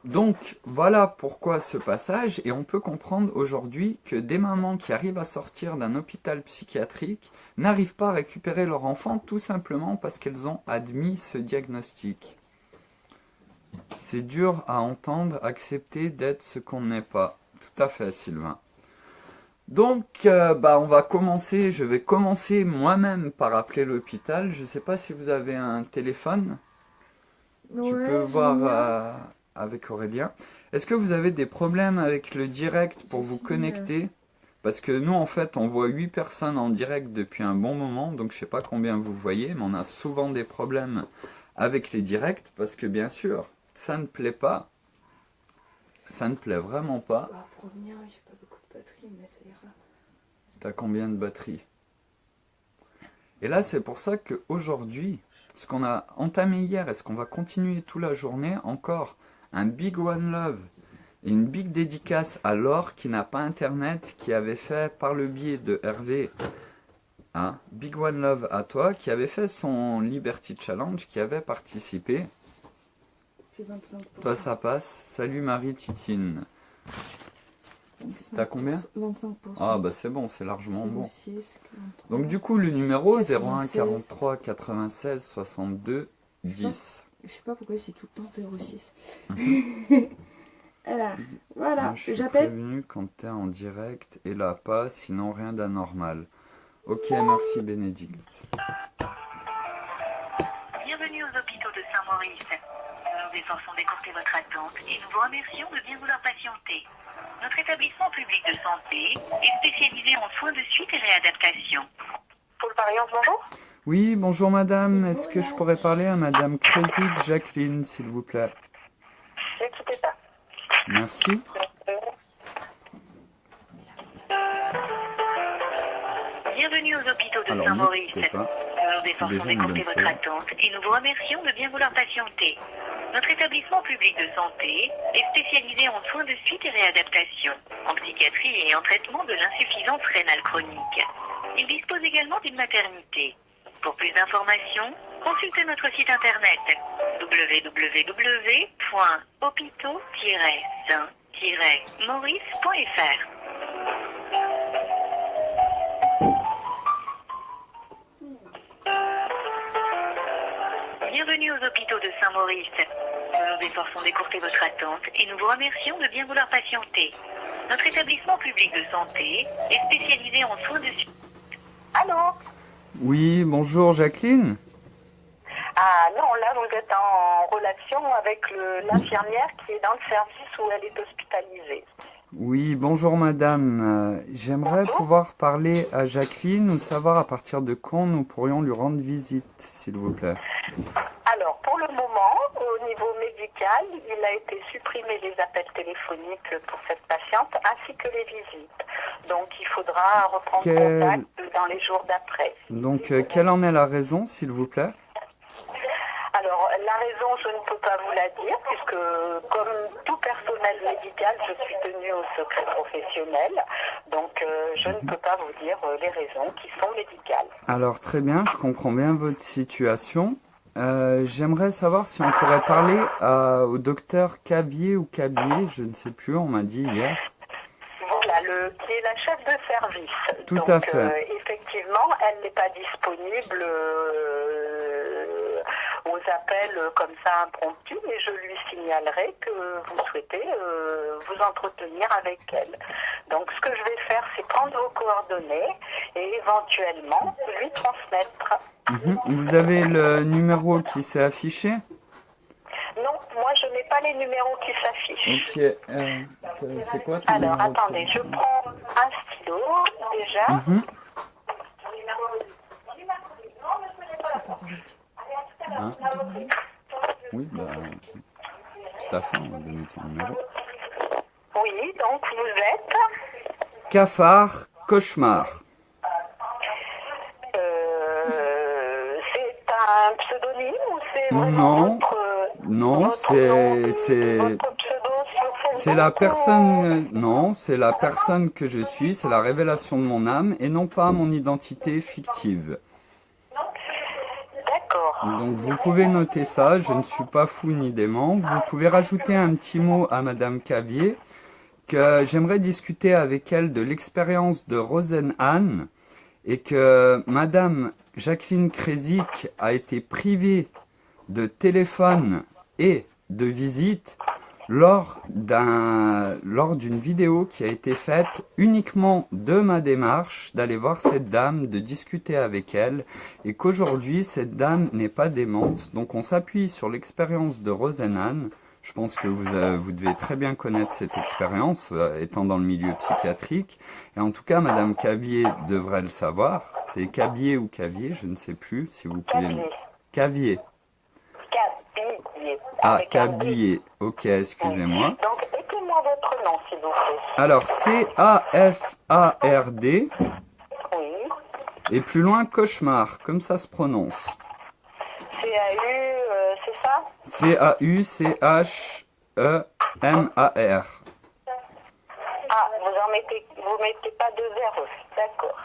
Donc, voilà pourquoi ce passage, et on peut comprendre aujourd'hui que des mamans qui arrivent à sortir d'un hôpital psychiatrique n'arrivent pas à récupérer leur enfant tout simplement parce qu'elles ont admis ce diagnostic. C'est dur à entendre, accepter d'être ce qu'on n'est pas. Tout à fait, Sylvain. Donc, on va commencer, je vais commencer moi-même par appeler l'hôpital. Je ne sais pas si vous avez un téléphone. Tu Ouais, peux voir avec Aurélien. Est-ce que vous avez des problèmes avec le direct pour vous connecter? Parce que nous, en fait, on voit 8 personnes en direct depuis un bon moment, donc je ne sais pas combien vous voyez, mais on a souvent des problèmes avec les directs, parce que bien sûr, ça ne plaît pas. Ça ne plaît vraiment pas. Bah, pour venir, j'ai pas beaucoup de batterie, mais ça ira. T'as combien de batterie? Et là, c'est pour ça qu'aujourd'hui, ce qu'on a entamé hier et ce qu'on va continuer toute la journée, encore un Big One Love et une big dédicace à Laure qui n'a pas internet, qui avait fait par le biais de Hervé, hein, Big One Love à toi, qui avait fait son Liberty Challenge, qui avait participé. J'ai 25%. Toi ça passe. Salut Marie-Titine. T'as combien? 25%. Ah bah c'est bon, c'est largement bon. 06, 43. Donc du coup le numéro 01 96. 43 96 62 10. Je sais pas pourquoi c'est tout le temps 06. Mhm. Voilà, Moi, je suis j'appelle. prévenu quand t'es en direct et là pas, sinon rien d'anormal. Ok, merci Bénédicte. Bienvenue aux hôpitaux de Saint-Maurice. Nous nous efforçons d'écourter votre attente et nous vous remercions de bien vouloir patienter. Notre établissement public de santé est spécialisé en soins de suite et réadaptation. Paul Pariance, bonjour. Oui, bonjour madame, est-ce que je pourrais parler à madame Kresic Jacqueline, s'il vous plaît? Ne quittez pas. Merci. Bienvenue aux hôpitaux de Alors, ne Saint-Maurice. quittez pas. Nous nous C'est efforçons déjà une bonne d'écourter votre chose. attente et nous vous remercions de bien vouloir patienter. Notre établissement public de santé est spécialisé en soins de suite et réadaptation, en psychiatrie et en traitement de l'insuffisance rénale chronique. Il dispose également d'une maternité. Pour plus d'informations, consultez notre site internet www.hôpitaux-saint-maurice.fr. Bienvenue aux hôpitaux de Saint-Maurice. Nous nous efforçons d'écourter votre attente et nous vous remercions de bien vouloir patienter. Notre établissement public de santé est spécialisé en soins de suite. Allô? Oui, bonjour Jacqueline. Ah non, là vous êtes en relation avec l'infirmière qui est dans le service où elle est hospitalisée. Oui, bonjour madame. J'aimerais pouvoir parler à Jacqueline ou savoir à partir de quand nous pourrions lui rendre visite, s'il vous plaît. Alors, pour le moment, au niveau médical, il a été supprimé les appels téléphoniques pour cette patiente, ainsi que les visites. Donc, il faudra reprendre contact dans les jours d'après. Donc, quelle en est la raison, s'il vous plaît? Alors, la raison, je ne peux pas vous la dire, puisque comme tout personnel médical, je suis tenue au secret professionnel. Donc, je ne peux pas vous dire les raisons qui sont médicales. Alors, très bien, je comprends bien votre situation. J'aimerais savoir si on pourrait parler au docteur Cavier ou Cabier, je ne sais plus, on m'a dit hier. Voilà, qui est la chef de service. Tout donc, à fait. Effectivement, elle n'est pas disponible aux appels comme ça impromptus, mais je lui signalerai que vous souhaitez vous entretenir avec elle. Donc, ce que je vais faire, c'est prendre vos coordonnées et éventuellement lui transmettre. Vous avez le numéro qui s'est affiché? Non, moi je n'ai pas les numéros qui s'affichent. Ok, c'est quoi ton Alors numéro de attendez, je téléphone? prends un stylo déjà. Hein? Oui, bah, tout à fait, on va donner ton numéro. Oui, donc vous êtes Cafard Cauchemar. c'est un pseudonyme ou c'est vraiment Non, votre, non, votre nom, c'est votre pseudo sur Facebook c'est la ou- personne, non, c'est la personne que je suis, c'est la révélation de mon âme et non pas mon identité fictive. D'accord. Donc vous pouvez noter ça, je ne suis pas fou ni dément. Vous pouvez rajouter un petit mot à Madame Cavier, que j'aimerais discuter avec elle de l'expérience de Rosenhan et que Madame Jacqueline Kresic a été privée de téléphone et de visite lors d'une vidéo qui a été faite uniquement de ma démarche d'aller voir cette dame, de discuter avec elle, et qu'aujourd'hui cette dame n'est pas démente. Donc on s'appuie sur l'expérience de Rosenhan. Je pense que vous devez très bien connaître cette expérience, étant dans le milieu psychiatrique. Et en tout cas, Madame Cavier devrait le savoir. C'est Cavier ou Cavier, je ne sais plus, si vous pouvez... Cavier. Cavier. Cavier. Ah, Avec un B. Cabier. Ok, excusez-moi. Donc, écrivez-moi votre nom, s'il vous plaît. Alors, C-A-F-A-R-D, Oui. et plus loin, cauchemar, comme ça se prononce. C-A-U, c'est ça? C-A-U-C-H-E-M-A-R. Ah, vous mettez pas de R, d'accord.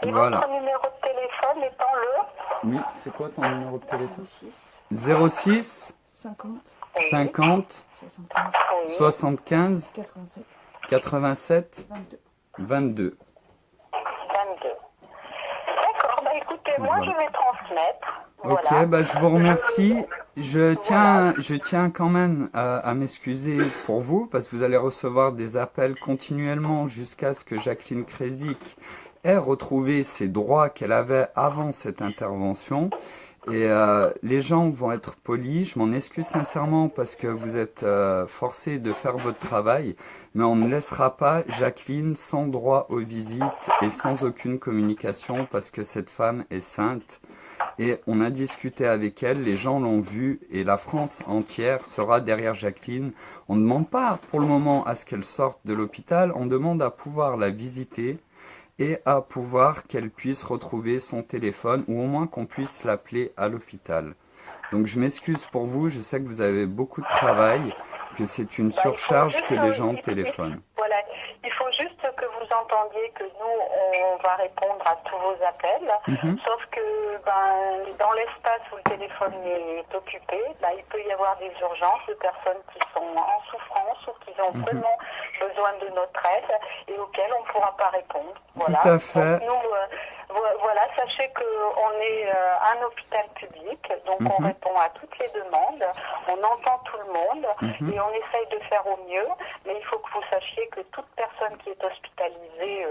Et Voilà. votre numéro de téléphone étant le Oui, c'est quoi ton numéro de téléphone? 06 06 50 50 75 75 87 87 22. 22. 22. D'accord, bah écoutez, moi Voilà. je vais transmettre. Ok, Voilà. bah je vous remercie. Je tiens quand même à m'excuser pour vous parce que vous allez recevoir des appels continuellement jusqu'à ce que Jacqueline Kresic ait retrouvé ses droits qu'elle avait avant cette intervention. Et les gens vont être polis, je m'en excuse sincèrement parce que vous êtes forcés de faire votre travail, mais on ne laissera pas Jacqueline sans droit aux visites et sans aucune communication parce que cette femme est sainte. Et on a discuté avec elle, les gens l'ont vue et la France entière sera derrière Jacqueline. On ne demande pas pour le moment à ce qu'elle sorte de l'hôpital, on demande à pouvoir la visiter et à pouvoir qu'elle puisse retrouver son téléphone ou au moins qu'on puisse l'appeler à l'hôpital. Donc je m'excuse pour vous, je sais que vous avez beaucoup de travail, que c'est une surcharge que les gens téléphonent. Voilà, il faut juste que vous entendiez que nous, on va répondre à tous vos appels, sauf que dans l'espace où le téléphone est occupé, il peut y avoir des urgences de personnes qui sont en souffrance ou qui ont vraiment besoin de notre aide et auxquelles on ne pourra pas répondre. Voilà. Tout à fait. Donc, nous, voilà, sachez qu'on est un hôpital public, donc on répond à toutes les demandes, on entend tout le monde et on essaye de faire au mieux, mais il faut que vous sachiez que toute personne qui est hospitalisée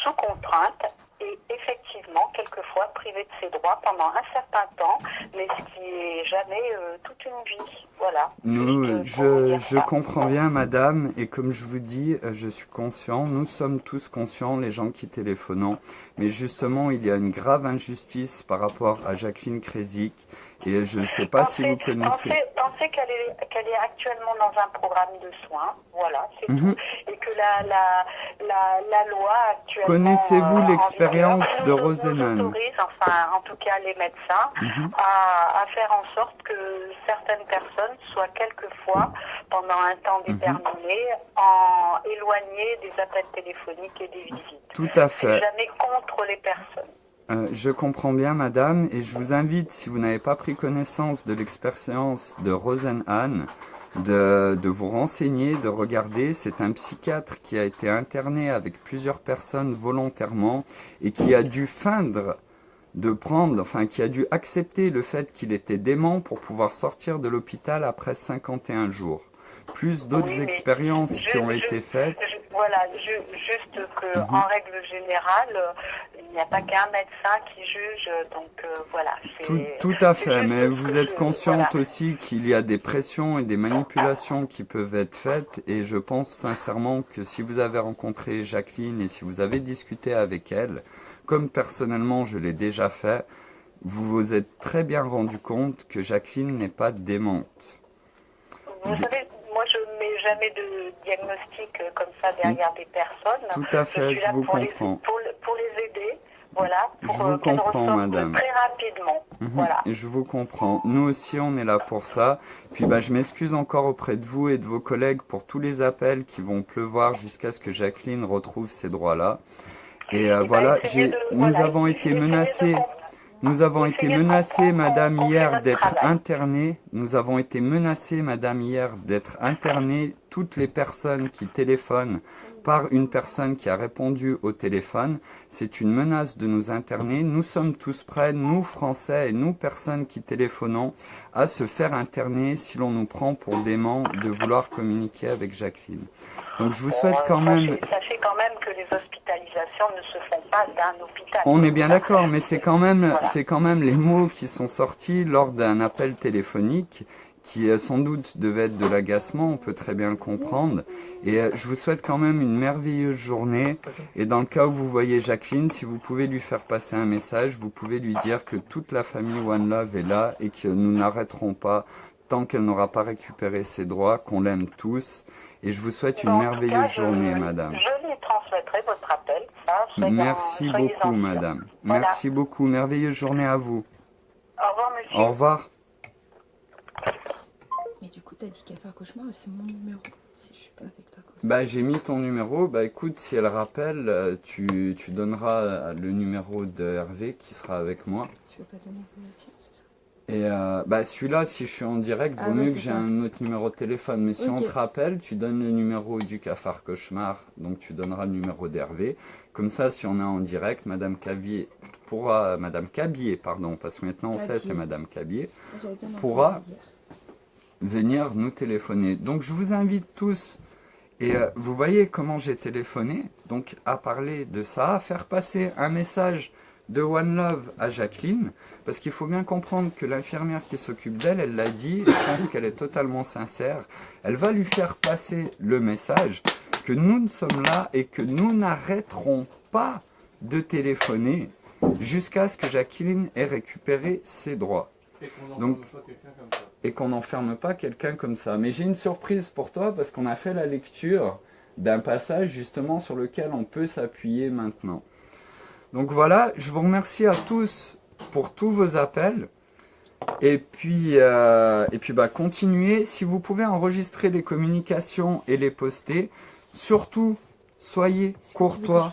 sous contrainte est effectivement quelquefois privée de ses droits pendant un certain temps, mais ce qui est jamais toute une vie. Voilà. Je comprends bien, madame, et comme je vous dis, je suis conscient, nous sommes tous conscients, les gens qui téléphonent, mais justement, il y a une grave injustice par rapport à Jacqueline Kresic, et je ne sais pas si vous connaissez... Pensez qu'elle est actuellement dans un programme de soins, voilà, c'est tout, et que la loi actuellement... Connaissez-vous l'expérience de nous Rosenhan? autorise, enfin, en tout cas les médecins, à faire en sorte que certaines personnes soient quelquefois, pendant un temps déterminé, éloignées des appels téléphoniques et des visites. Tout à fait. C'est jamais contre les personnes. Je comprends bien, madame, et je vous invite, si vous n'avez pas pris connaissance de l'expérience de Rosenhan, de vous renseigner, de regarder. C'est un psychiatre qui a été interné avec plusieurs personnes volontairement et qui a dû qui a dû accepter le fait qu'il était dément pour pouvoir sortir de l'hôpital après 51 jours. plus d'autres Oui, mais expériences qui ont été faites. Voilà, juste que en règle générale, il n'y a pas qu'un médecin qui juge, donc voilà. Tout à c'est fait, juste mais ce vous que êtes consciente voilà. aussi qu'il y a des pressions et des manipulations qui peuvent être faites, et je pense sincèrement que si vous avez rencontré Jacqueline et si vous avez discuté avec elle, comme personnellement je l'ai déjà fait, vous vous êtes très bien rendu compte que Jacqueline n'est pas démente. Vous savez, moi je ne mets jamais de diagnostic comme ça derrière des personnes. Tout à fait, suis je là vous pour comprends. pour les aider, voilà, pour Je vous qu'elles comprends, ressortent madame. très rapidement. Voilà. Et je vous comprends. Nous aussi, on est là pour ça. Puis je m'excuse encore auprès de vous et de vos collègues pour tous les appels qui vont pleuvoir jusqu'à ce que Jacqueline retrouve ses droits-là. Et voilà, nous avons été menacés. Nous avons été menacés, madame, hier d'être internés. Nous avons été menacés, madame, hier d'être internés. Toutes les personnes qui téléphonent par une personne qui a répondu au téléphone, c'est une menace de nous interner. Nous sommes tous prêts, nous Français et nous personnes qui téléphonons, à se faire interner si l'on nous prend pour dément de vouloir communiquer avec Jacqueline. Donc je vous souhaite quand même... Sachez quand même que les hospitalisations ne se font pas d'un hôpital. On est bien d'accord, mais c'est quand même les mots qui sont sortis lors d'un appel téléphonique qui sans doute devait être de l'agacement, on peut très bien le comprendre. Et je vous souhaite quand même une merveilleuse journée. Et dans le cas où vous voyez Jacqueline, si vous pouvez lui faire passer un message, vous pouvez lui dire que toute la famille One Love est là et que nous n'arrêterons pas tant qu'elle n'aura pas récupéré ses droits, qu'on l'aime tous. Et je vous souhaite une merveilleuse journée, madame. Je lui transmettrai votre appel. Merci beaucoup, madame. Voilà. Merci beaucoup. Merveilleuse journée à vous. Au revoir, monsieur. Au revoir. Mais du coup, t'as dit qu'à faire cauchemar, c'est mon numéro. Si je suis pas avec toi comme ça. J'ai mis ton numéro. Écoute, si elle rappelle, tu donneras le numéro de Hervé qui sera avec moi. Tu veux pas donner le tien, c'est ça? Et celui-là, si je suis en direct, vaut mieux que j'ai un autre numéro de téléphone. Mais si on te rappelle, tu donnes le numéro du Cafard Cauchemar, donc tu donneras le numéro d'Hervé. Comme ça, si on est en direct, Madame Cabier pardon, parce que maintenant on sait c'est Madame Cabier, pourra venir nous téléphoner. Donc je vous invite tous, et vous voyez comment j'ai téléphoné, donc à parler de ça, à faire passer un message de One Love à Jacqueline, parce qu'il faut bien comprendre que l'infirmière qui s'occupe d'elle, elle l'a dit, je pense qu'elle est totalement sincère, elle va lui faire passer le message que nous sommes là et que nous n'arrêterons pas de téléphoner jusqu'à ce que Jacqueline ait récupéré ses droits. Et qu'on n'enferme pas quelqu'un comme ça. Mais j'ai une surprise pour toi parce qu'on a fait la lecture d'un passage justement sur lequel on peut s'appuyer maintenant. Donc voilà, je vous remercie à tous pour tous vos appels. Et puis continuez. Si vous pouvez enregistrer les communications et les poster, surtout soyez courtois.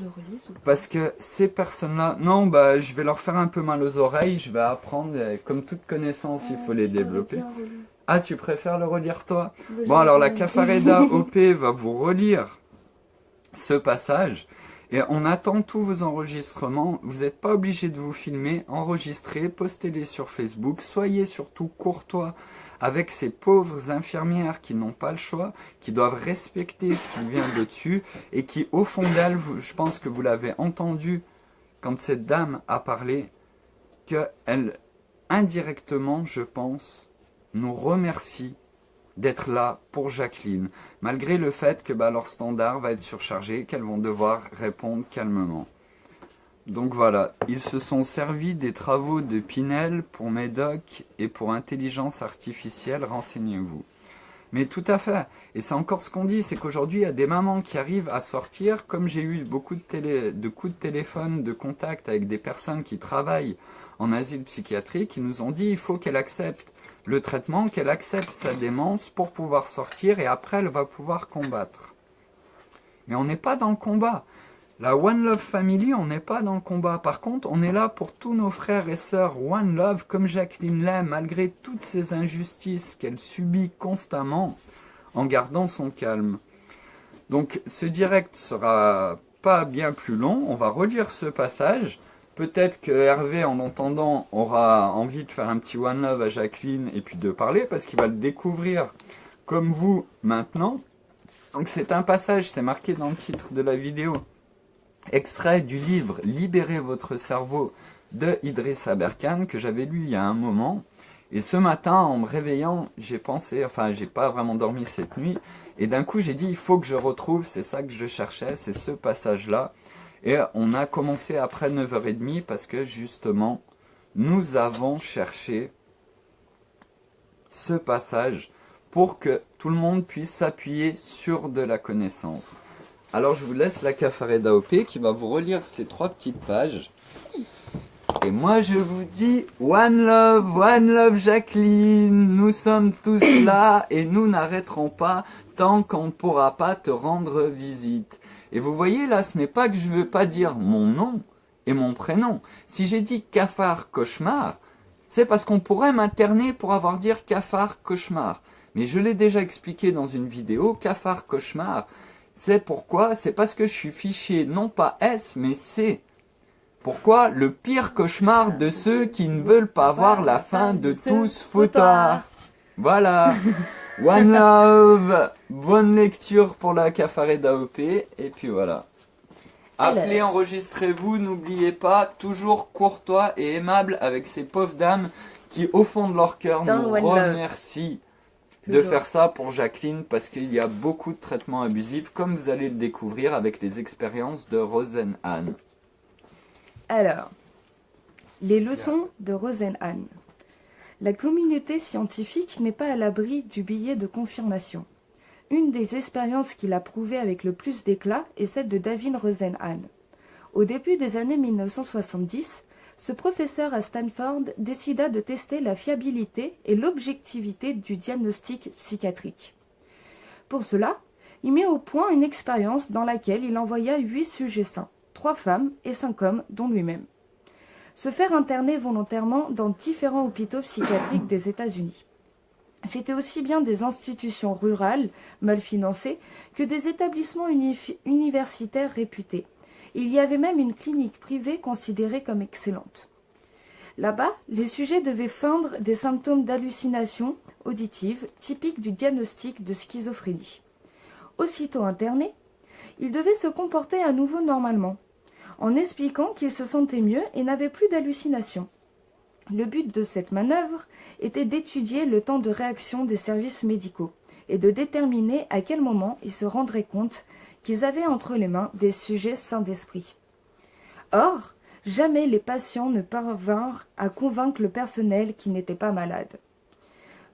Parce que ces personnes-là, non, je vais leur faire un peu mal aux oreilles. Je vais apprendre, comme toute connaissance, il faut les développer. Ah, tu préfères le relire toi? Bon, alors la Cafareda OP va vous relire ce passage. Et on attend tous vos enregistrements. Vous n'êtes pas obligé de vous filmer. Enregistrez, postez-les sur Facebook. Soyez surtout courtois avec ces pauvres infirmières qui n'ont pas le choix, qui doivent respecter ce qui vient de dessus et qui, au fond d'elles, je pense que vous l'avez entendu quand cette dame a parlé, qu'elle, indirectement, je pense, nous remercie d'être là pour Jacqueline, malgré le fait que leur standard va être surchargé, qu'elles vont devoir répondre calmement. Donc voilà, ils se sont servis des travaux de Pinel pour Médoc et pour intelligence artificielle, renseignez-vous. Mais tout à fait, et c'est encore ce qu'on dit, c'est qu'aujourd'hui il y a des mamans qui arrivent à sortir, comme j'ai eu beaucoup de coups de téléphone, de contact avec des personnes qui travaillent en asile psychiatrique, qui nous ont dit il faut qu'elle accepte le traitement, qu'elle accepte sa démence pour pouvoir sortir et après elle va pouvoir combattre. Mais on n'est pas dans le combat. La One Love Family, on n'est pas dans le combat. Par contre, on est là pour tous nos frères et sœurs One Love, comme Jacqueline l'aime, malgré toutes ces injustices qu'elle subit constamment, en gardant son calme. Donc ce direct sera pas bien plus long, on va relire ce passage. Peut-être que Hervé, en l'entendant, aura envie de faire un petit One Love à Jacqueline et puis de parler, parce qu'il va le découvrir comme vous maintenant. Donc c'est un passage, c'est marqué dans le titre de la vidéo, extrait du livre Libérez votre cerveau de Idriss Aberkane que j'avais lu il y a un moment. Et ce matin, en me réveillant, j'ai pensé, enfin j'ai pas vraiment dormi cette nuit, et d'un coup j'ai dit il faut que je retrouve, c'est ça que je cherchais, c'est ce passage-là. Et on a commencé après 9h30 parce que justement, nous avons cherché ce passage pour que tout le monde puisse s'appuyer sur de la connaissance. Alors je vous laisse la Caffarée d'AOP qui va vous relire ces 3 petites pages. Et moi je vous dis One Love Jacqueline, nous sommes tous là et nous n'arrêterons pas tant qu'on ne pourra pas te rendre visite. Et vous voyez là, ce n'est pas que je ne veux pas dire mon nom et mon prénom. Si j'ai dit cafard cauchemar, c'est parce qu'on pourrait m'interner pour avoir dit cafard cauchemar. Mais je l'ai déjà expliqué dans une vidéo, cafard cauchemar, c'est pourquoi, c'est parce que je suis fiché non pas S mais C. Pourquoi? Le pire cauchemar de ceux qui ne veulent pas voir la fin de tous foutoirs. Voilà. One love. Bonne lecture pour la Caffarée d'AOP. Et puis voilà. Appelez, enregistrez-vous, n'oubliez pas, toujours courtois et aimable avec ces pauvres dames qui, au fond de leur cœur, nous remercient de faire ça pour Jacqueline parce qu'il y a beaucoup de traitements abusifs, comme vous allez le découvrir avec les expériences de Roseanne. Alors, les leçons de Roseanne. La communauté scientifique n'est pas à l'abri du billet de confirmation. Une des expériences qu'il a prouvées avec le plus d'éclat est celle de David Roseanne. Au début des années 1970, ce professeur à Stanford décida de tester la fiabilité et l'objectivité du diagnostic psychiatrique. Pour cela, il mit au point une expérience dans laquelle il envoya 8 sujets sains, 3 femmes et 5 hommes, dont lui-même, se faire interner volontairement dans différents hôpitaux psychiatriques des États-Unis. C'était aussi bien des institutions rurales, mal financées, que des établissements universitaires réputés. Il y avait même une clinique privée considérée comme excellente. Là-bas, les sujets devaient feindre des symptômes d'hallucination auditive typiques du diagnostic de schizophrénie. Aussitôt internés, ils devaient se comporter à nouveau normalement, en expliquant qu'ils se sentaient mieux et n'avaient plus d'hallucinations. Le but de cette manœuvre était d'étudier le temps de réaction des services médicaux et de déterminer à quel moment ils se rendraient compte qu'ils avaient entre les mains des sujets sains d'esprit. Or, jamais les patients ne parvinrent à convaincre le personnel qu'ils n'étaient pas malades.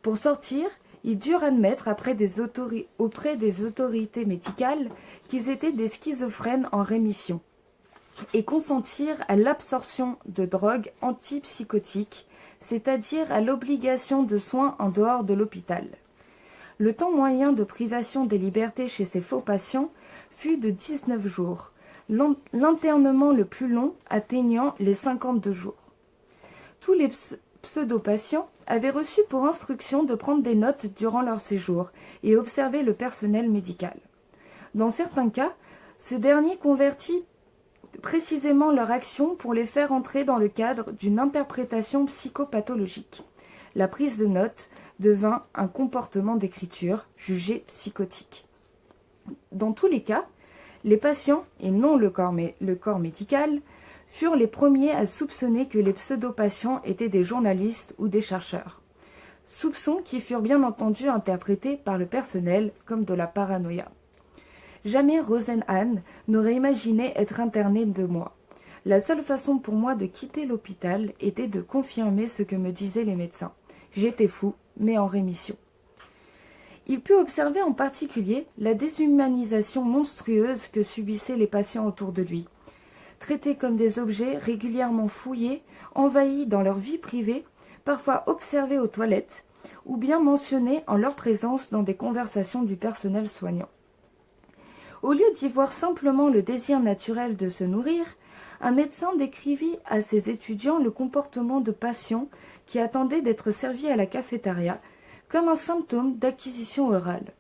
Pour sortir, ils durent admettre auprès des autorités médicales qu'ils étaient des schizophrènes en rémission et consentir à l'absorption de drogues antipsychotiques, c'est-à-dire à l'obligation de soins en dehors de l'hôpital. Le temps moyen de privation des libertés chez ces faux patients fut de 19 jours, l'internement le plus long atteignant les 52 jours. Tous les pseudo-patients avaient reçu pour instruction de prendre des notes durant leur séjour et observer le personnel médical. Dans certains cas, ce dernier convertit précisément leur action pour les faire entrer dans le cadre d'une interprétation psychopathologique. La prise de notes devint un comportement d'écriture jugé psychotique. Dans tous les cas, les patients, et non le corps médical, furent les premiers à soupçonner que les pseudo-patients étaient des journalistes ou des chercheurs. Soupçons qui furent bien entendu interprétés par le personnel comme de la paranoïa. Jamais Roseanne n'aurait imaginé être internée 2 mois. La seule façon pour moi de quitter l'hôpital était de confirmer ce que me disaient les médecins. J'étais fou, mais en rémission. Il put observer en particulier la déshumanisation monstrueuse que subissaient les patients autour de lui. Traités comme des objets régulièrement fouillés, envahis dans leur vie privée, parfois observés aux toilettes, ou bien mentionnés en leur présence dans des conversations du personnel soignant. Au lieu d'y voir simplement le désir naturel de se nourrir, un médecin décrivit à ses étudiants le comportement de patients qui attendaient d'être servis à la cafétéria comme un symptôme d'acquisition orale.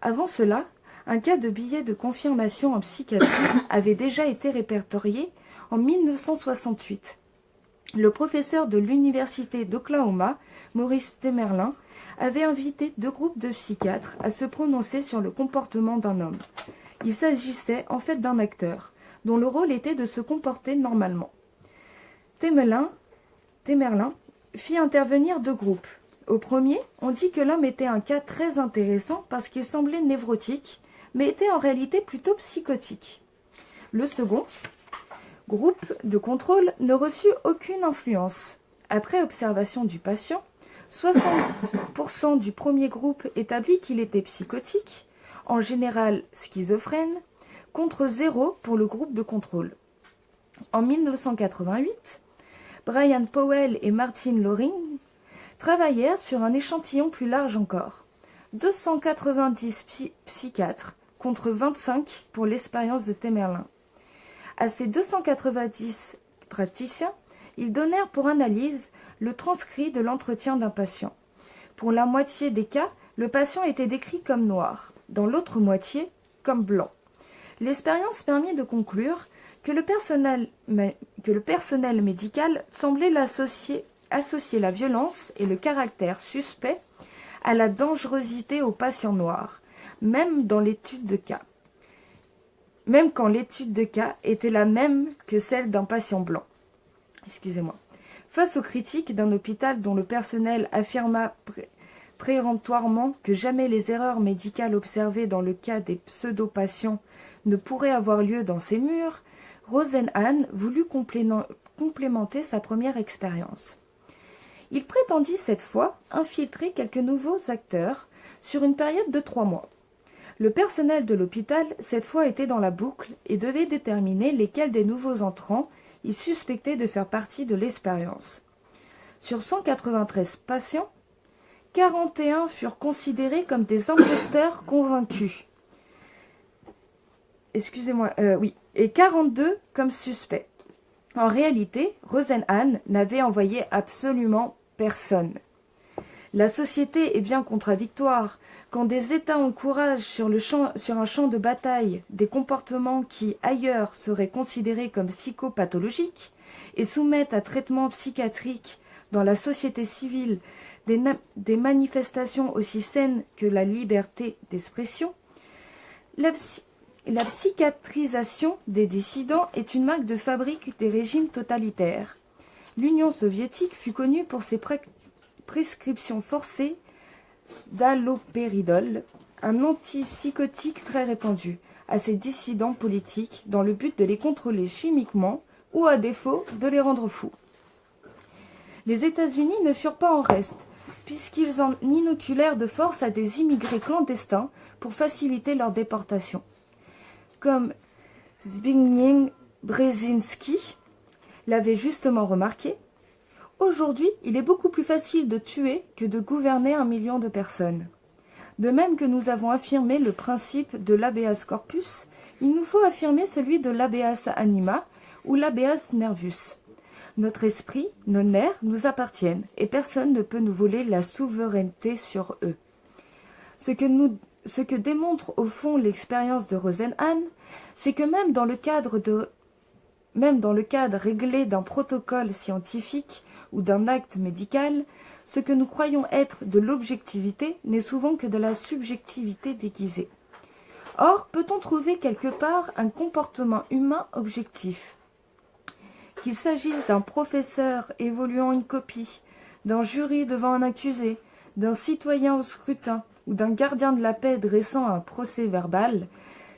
Avant cela, un cas de billet de confirmation en psychiatrie avait déjà été répertorié en 1968. le professeur de l'université d'Oklahoma, Maurice Temerlin, avait invité 2 groupes de psychiatres à se prononcer sur le comportement d'un homme. Il s'agissait en fait d'un acteur, dont le rôle était de se comporter normalement. Temerlin fit intervenir 2 groupes. Au premier, on dit que l'homme était un cas très intéressant parce qu'il semblait névrotique, mais était en réalité plutôt psychotique. Le second groupe de contrôle ne reçut aucune influence. Après observation du patient, 60% du premier groupe établit qu'il était psychotique, en général schizophrène, contre 0 pour le groupe de contrôle. En 1988, Brian Powell et Martin Loring travaillèrent sur un échantillon plus large encore. 290 psychiatres contre 25 pour l'expérience de Temerlin. À ces 290 praticiens, ils donnèrent pour analyse le transcrit de l'entretien d'un patient. Pour la moitié des cas, le patient était décrit comme noir, dans l'autre moitié, comme blanc. L'expérience permit de conclure que le personnel médical semblait associer la violence et le caractère suspect à la dangerosité aux patients noirs, même quand l'étude de cas était la même que celle d'un patient blanc. Face aux critiques d'un hôpital dont le personnel affirma péremptoirement que jamais les erreurs médicales observées dans le cas des pseudo-patients ne pourraient avoir lieu dans ces murs, Rosenhan voulut complémenter sa première expérience. Il prétendit cette fois infiltrer quelques nouveaux acteurs sur une période de 3 mois. Le personnel de l'hôpital, cette fois, était dans la boucle et devait déterminer lesquels des nouveaux entrants il suspectait de faire partie de l'expérience. Sur 193 patients, 41 furent considérés comme des imposteurs convaincus. Et 42 comme suspects. En réalité, Rosenhan n'avait envoyé absolument personne. La société est bien contradictoire. Quand des États encouragent sur un champ de bataille des comportements qui, ailleurs, seraient considérés comme psychopathologiques et soumettent à traitement psychiatrique dans la société civile des manifestations aussi saines que la liberté d'expression, la psychiatrisation des dissidents est une marque de fabrique des régimes totalitaires. L'Union soviétique fut connue pour ses prescriptions forcées d'allopéridol, un antipsychotique très répandu, à ses dissidents politiques dans le but de les contrôler chimiquement ou, à défaut, de les rendre fous. Les États-Unis ne furent pas en reste, puisqu'ils en inoculèrent de force à des immigrés clandestins pour faciliter leur déportation. Comme Zbigniew Brzezinski l'avait justement remarqué, aujourd'hui, il est beaucoup plus facile de tuer que de gouverner 1 million de personnes. De même que nous avons affirmé le principe de l'habeas corpus, il nous faut affirmer celui de l'habeas anima ou l'habeas nervus. Notre esprit, nos nerfs nous appartiennent et personne ne peut nous voler la souveraineté sur eux. Ce que démontre au fond l'expérience de Rosenhan, c'est que même dans le cadre réglé d'un protocole scientifique ou d'un acte médical, ce que nous croyons être de l'objectivité n'est souvent que de la subjectivité déguisée. Or, peut-on trouver quelque part un comportement humain objectif ? Qu'il s'agisse d'un professeur évoluant une copie, d'un jury devant un accusé, d'un citoyen au scrutin ou d'un gardien de la paix dressant un procès verbal,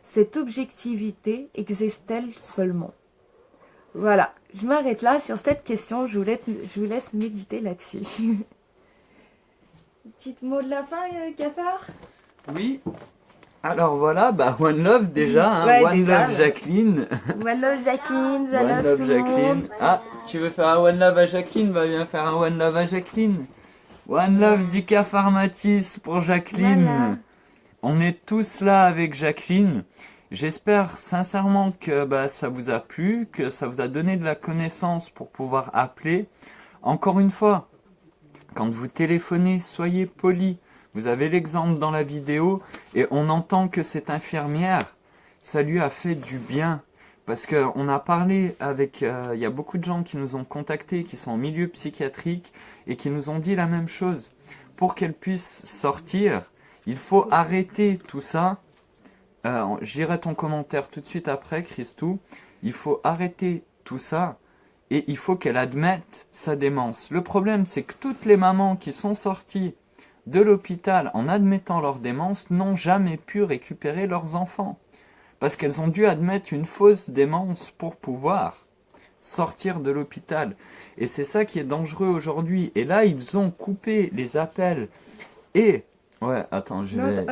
cette objectivité existe-t-elle seulement ? Voilà, je m'arrête là sur cette question, je vous laisse méditer là-dessus. Petit mot de la fin, Cafard ? Oui. Alors voilà, One Love déjà, Ouais, One déjà, Love Jacqueline. One Love Jacqueline, One Love Jacqueline. Ah, tu veux faire un One Love à Jacqueline ? Va bien faire un One Love à Jacqueline. One Love du Cafard Matisse pour Jacqueline. Voilà. On est tous là avec Jacqueline. J'espère sincèrement que ça vous a plu, que ça vous a donné de la connaissance pour pouvoir appeler. Encore une fois, quand vous téléphonez, soyez polis. Vous avez l'exemple dans la vidéo et on entend que cette infirmière, ça lui a fait du bien. Parce qu'on a parlé avec... Il y a beaucoup de gens qui nous ont contactés, qui sont en milieu psychiatrique, et qui nous ont dit la même chose. Pour qu'elle puisse sortir, il faut arrêter tout ça. J'irai ton commentaire tout de suite après, Christou. Il faut arrêter tout ça. Et il faut qu'elle admette sa démence. Le problème, c'est que toutes les mamans qui sont sorties de l'hôpital en admettant leur démence n'ont jamais pu récupérer leurs enfants. Parce qu'elles ont dû admettre une fausse démence pour pouvoir sortir de l'hôpital. Et c'est ça qui est dangereux aujourd'hui. Et là, ils ont coupé les appels. Et... Ouais, attends, je vais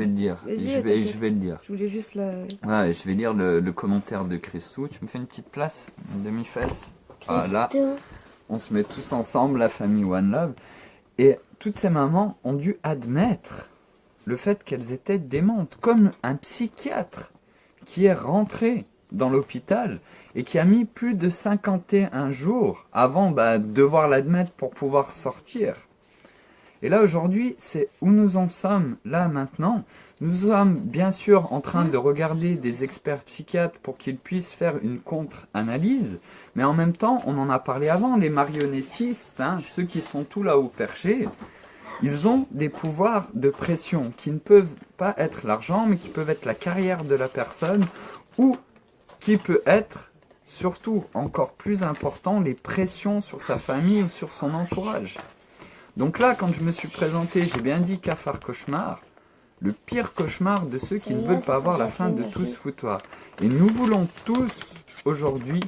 le dire. Je vais le dire. Je voulais juste la... Ouais, je vais lire le commentaire de Christou. Tu me fais une petite place, une demi-fesse. Voilà. On se met tous ensemble, la famille One Love. Et toutes ces mamans ont dû admettre le fait qu'elles étaient démentes. Comme un psychiatre qui est rentré dans l'hôpital et qui a mis plus de 51 jours avant de devoir l'admettre pour pouvoir sortir. Et là, aujourd'hui, c'est où nous en sommes, là, maintenant. Nous sommes, bien sûr, en train de regarder des experts psychiatres pour qu'ils puissent faire une contre-analyse. Mais en même temps, on en a parlé avant, les marionnettistes, ceux qui sont tout là-haut perchés, ils ont des pouvoirs de pression qui ne peuvent pas être l'argent, mais qui peuvent être la carrière de la personne, ou qui peut être, surtout, encore plus important, les pressions sur sa famille ou sur son entourage. Donc là, quand je me suis présenté, j'ai bien dit cafard cauchemar, le pire cauchemar de ceux qui ne veulent pas avoir la fin de tout ce foutoir. Et nous voulons tous, aujourd'hui,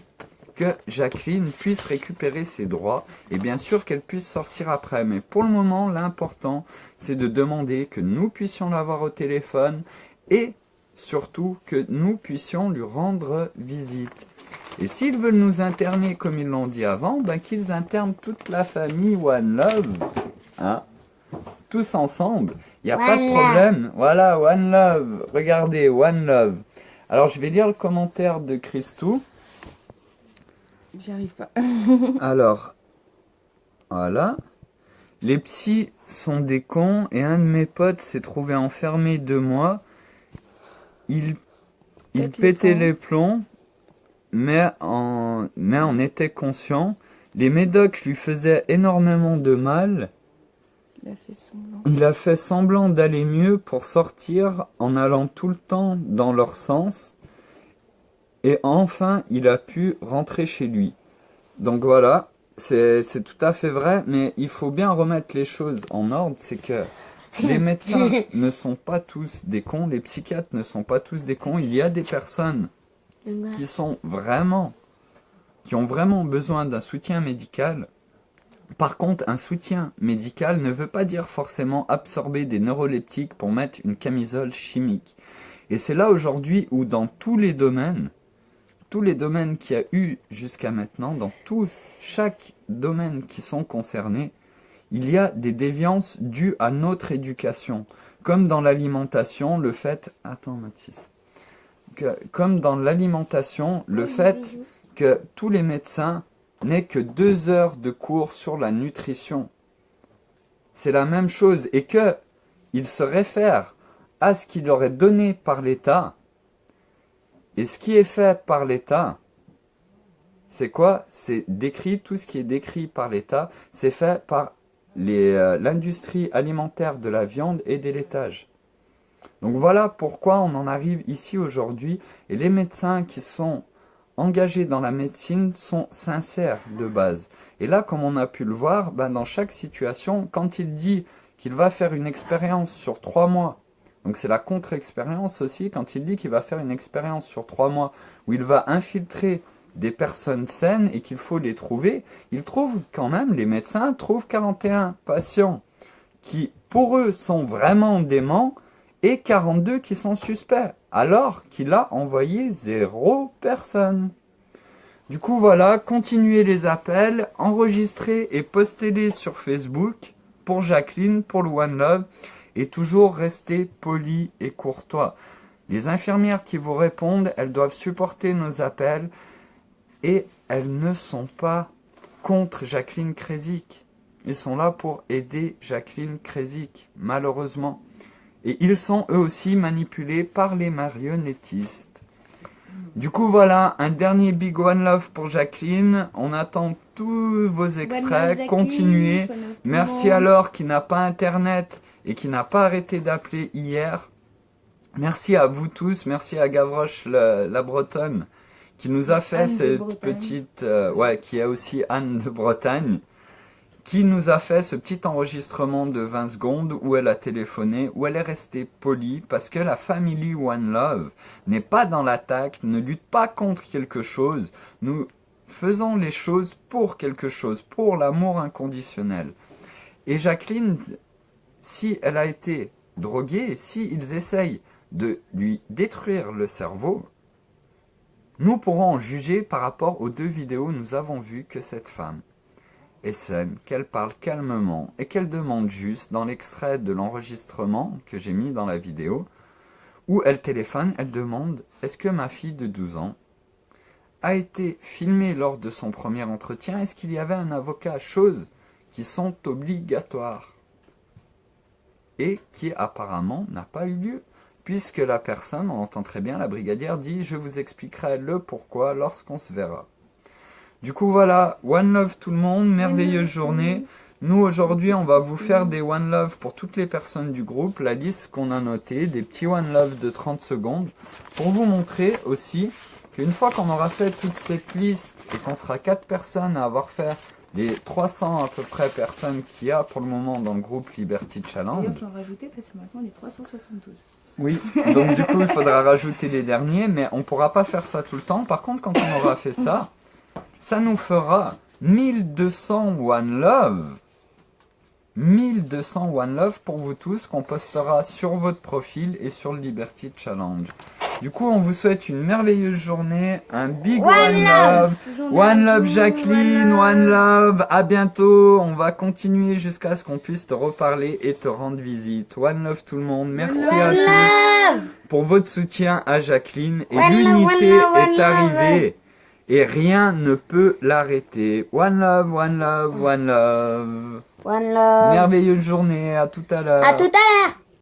que Jacqueline puisse récupérer ses droits, et bien sûr qu'elle puisse sortir après. Mais pour le moment, l'important, c'est de demander que nous puissions l'avoir au téléphone, et surtout que nous puissions lui rendre visite. Et s'ils veulent nous interner comme ils l'ont dit avant, qu'ils internent toute la famille One Love, tous ensemble, il n'y a pas de problème. Voilà, One Love, regardez, One Love. Alors je vais lire le commentaire de Christou. J'y arrive pas. Alors, voilà. Les psys sont des cons et un de mes potes s'est trouvé enfermé 2 mois. Il pétait les plombs. Mais on était conscient. Les médocs lui faisaient énormément de mal. Il a fait semblant d'aller mieux pour sortir en allant tout le temps dans leur sens. Et enfin, il a pu rentrer chez lui. Donc voilà, c'est tout à fait vrai, mais il faut bien remettre les choses en ordre. C'est que les médecins ne sont pas tous des cons, les psychiatres ne sont pas tous des cons. Il y a des personnes qui ont vraiment besoin d'un soutien médical. Par contre, un soutien médical ne veut pas dire forcément absorber des neuroleptiques pour mettre une camisole chimique. Et c'est là aujourd'hui où dans tous les domaines qu'il y a eu jusqu'à maintenant, dans chaque domaine qui sont concernés, il y a des déviances dues à notre éducation. Comme dans l'alimentation, le fait... Attends Mathis. Comme dans l'alimentation, le fait que tous les médecins n'aient que 2 heures de cours sur la nutrition. C'est la même chose et qu'ils se réfèrent à ce qui leur est donné par l'État. Et ce qui est fait par l'État, c'est quoi? C'est décrit, tout ce qui est décrit par l'État, c'est fait par l'industrie alimentaire de la viande et des laitages. Donc voilà pourquoi on en arrive ici aujourd'hui. Et les médecins qui sont engagés dans la médecine sont sincères de base. Et là, comme on a pu le voir, dans chaque situation, quand il dit qu'il va faire une expérience sur 3 mois, donc c'est la contre-expérience aussi, quand il dit qu'il va faire une expérience sur 3 mois, où il va infiltrer des personnes saines et qu'il faut les trouver, il trouve quand même, les médecins trouvent 41 patients qui, pour eux, sont vraiment déments, et 42 qui sont suspects, alors qu'il a envoyé 0 personne. Du coup, voilà, continuez les appels, enregistrez et postez-les sur Facebook pour Jacqueline, pour le One Love, et toujours rester poli et courtois. Les infirmières qui vous répondent, elles doivent supporter nos appels, et elles ne sont pas contre Jacqueline Křežík. Ils sont là pour aider Jacqueline Křežík, malheureusement. Et ils sont eux aussi manipulés par les marionnettistes. Du coup, voilà, un dernier Big One Love pour Jacqueline. On attend tous vos extraits. Continuez. Merci à Laure qui n'a pas Internet et qui n'a pas arrêté d'appeler hier. Merci à vous tous. Merci à Gavroche la Bretonne qui nous a fait cette petite... qui est aussi Anne de Bretagne. Qui nous a fait ce petit enregistrement de 20 secondes où elle a téléphoné, où elle est restée polie, parce que la Family One Love n'est pas dans l'attaque, ne lutte pas contre quelque chose. Nous faisons les choses pour quelque chose, pour l'amour inconditionnel. Et Jacqueline, si elle a été droguée, si ils essayent de lui détruire le cerveau, nous pourrons en juger par rapport aux 2 vidéos où nous avons vu que cette femme est saine, qu'elle parle calmement et qu'elle demande juste, dans l'extrait de l'enregistrement que j'ai mis dans la vidéo, où elle téléphone, elle demande « Est-ce que ma fille de 12 ans a été filmée lors de son premier entretien? Est-ce qu'il y avait un avocat ?» Choses qui sont obligatoires et qui apparemment n'a pas eu lieu, puisque la personne, on entend très bien, la brigadière dit « Je vous expliquerai le pourquoi lorsqu'on se verra ». Du coup, voilà, One Love tout le monde, merveilleuse journée. Nous, aujourd'hui, on va vous faire des One Love pour toutes les personnes du groupe, la liste qu'on a notée, des petits One Love de 30 secondes, pour vous montrer aussi qu'une fois qu'on aura fait toute cette liste et qu'on sera 4 personnes à avoir fait les 300 à peu près personnes qu'il y a pour le moment dans le groupe Liberty Challenge. D'ailleurs, je vais en rajouter parce que maintenant on est 372. Oui, donc du coup, il faudra rajouter les derniers, mais on ne pourra pas faire ça tout le temps. Par contre, quand on aura fait ça, ça nous fera 1200 One Love. 1200 One Love pour vous tous qu'on postera sur votre profil et sur le Liberty Challenge. Du coup, on vous souhaite une merveilleuse journée, un big One Love. One Love Jacqueline, One Love. À bientôt. On va continuer jusqu'à ce qu'on puisse te reparler et te rendre visite. One Love tout le monde. Merci à tous pour votre soutien à Jacqueline. Et l'unité est arrivée. Et rien ne peut l'arrêter. One love, one love, one love. One love. Merveilleuse journée, à tout à l'heure. À tout à l'heure.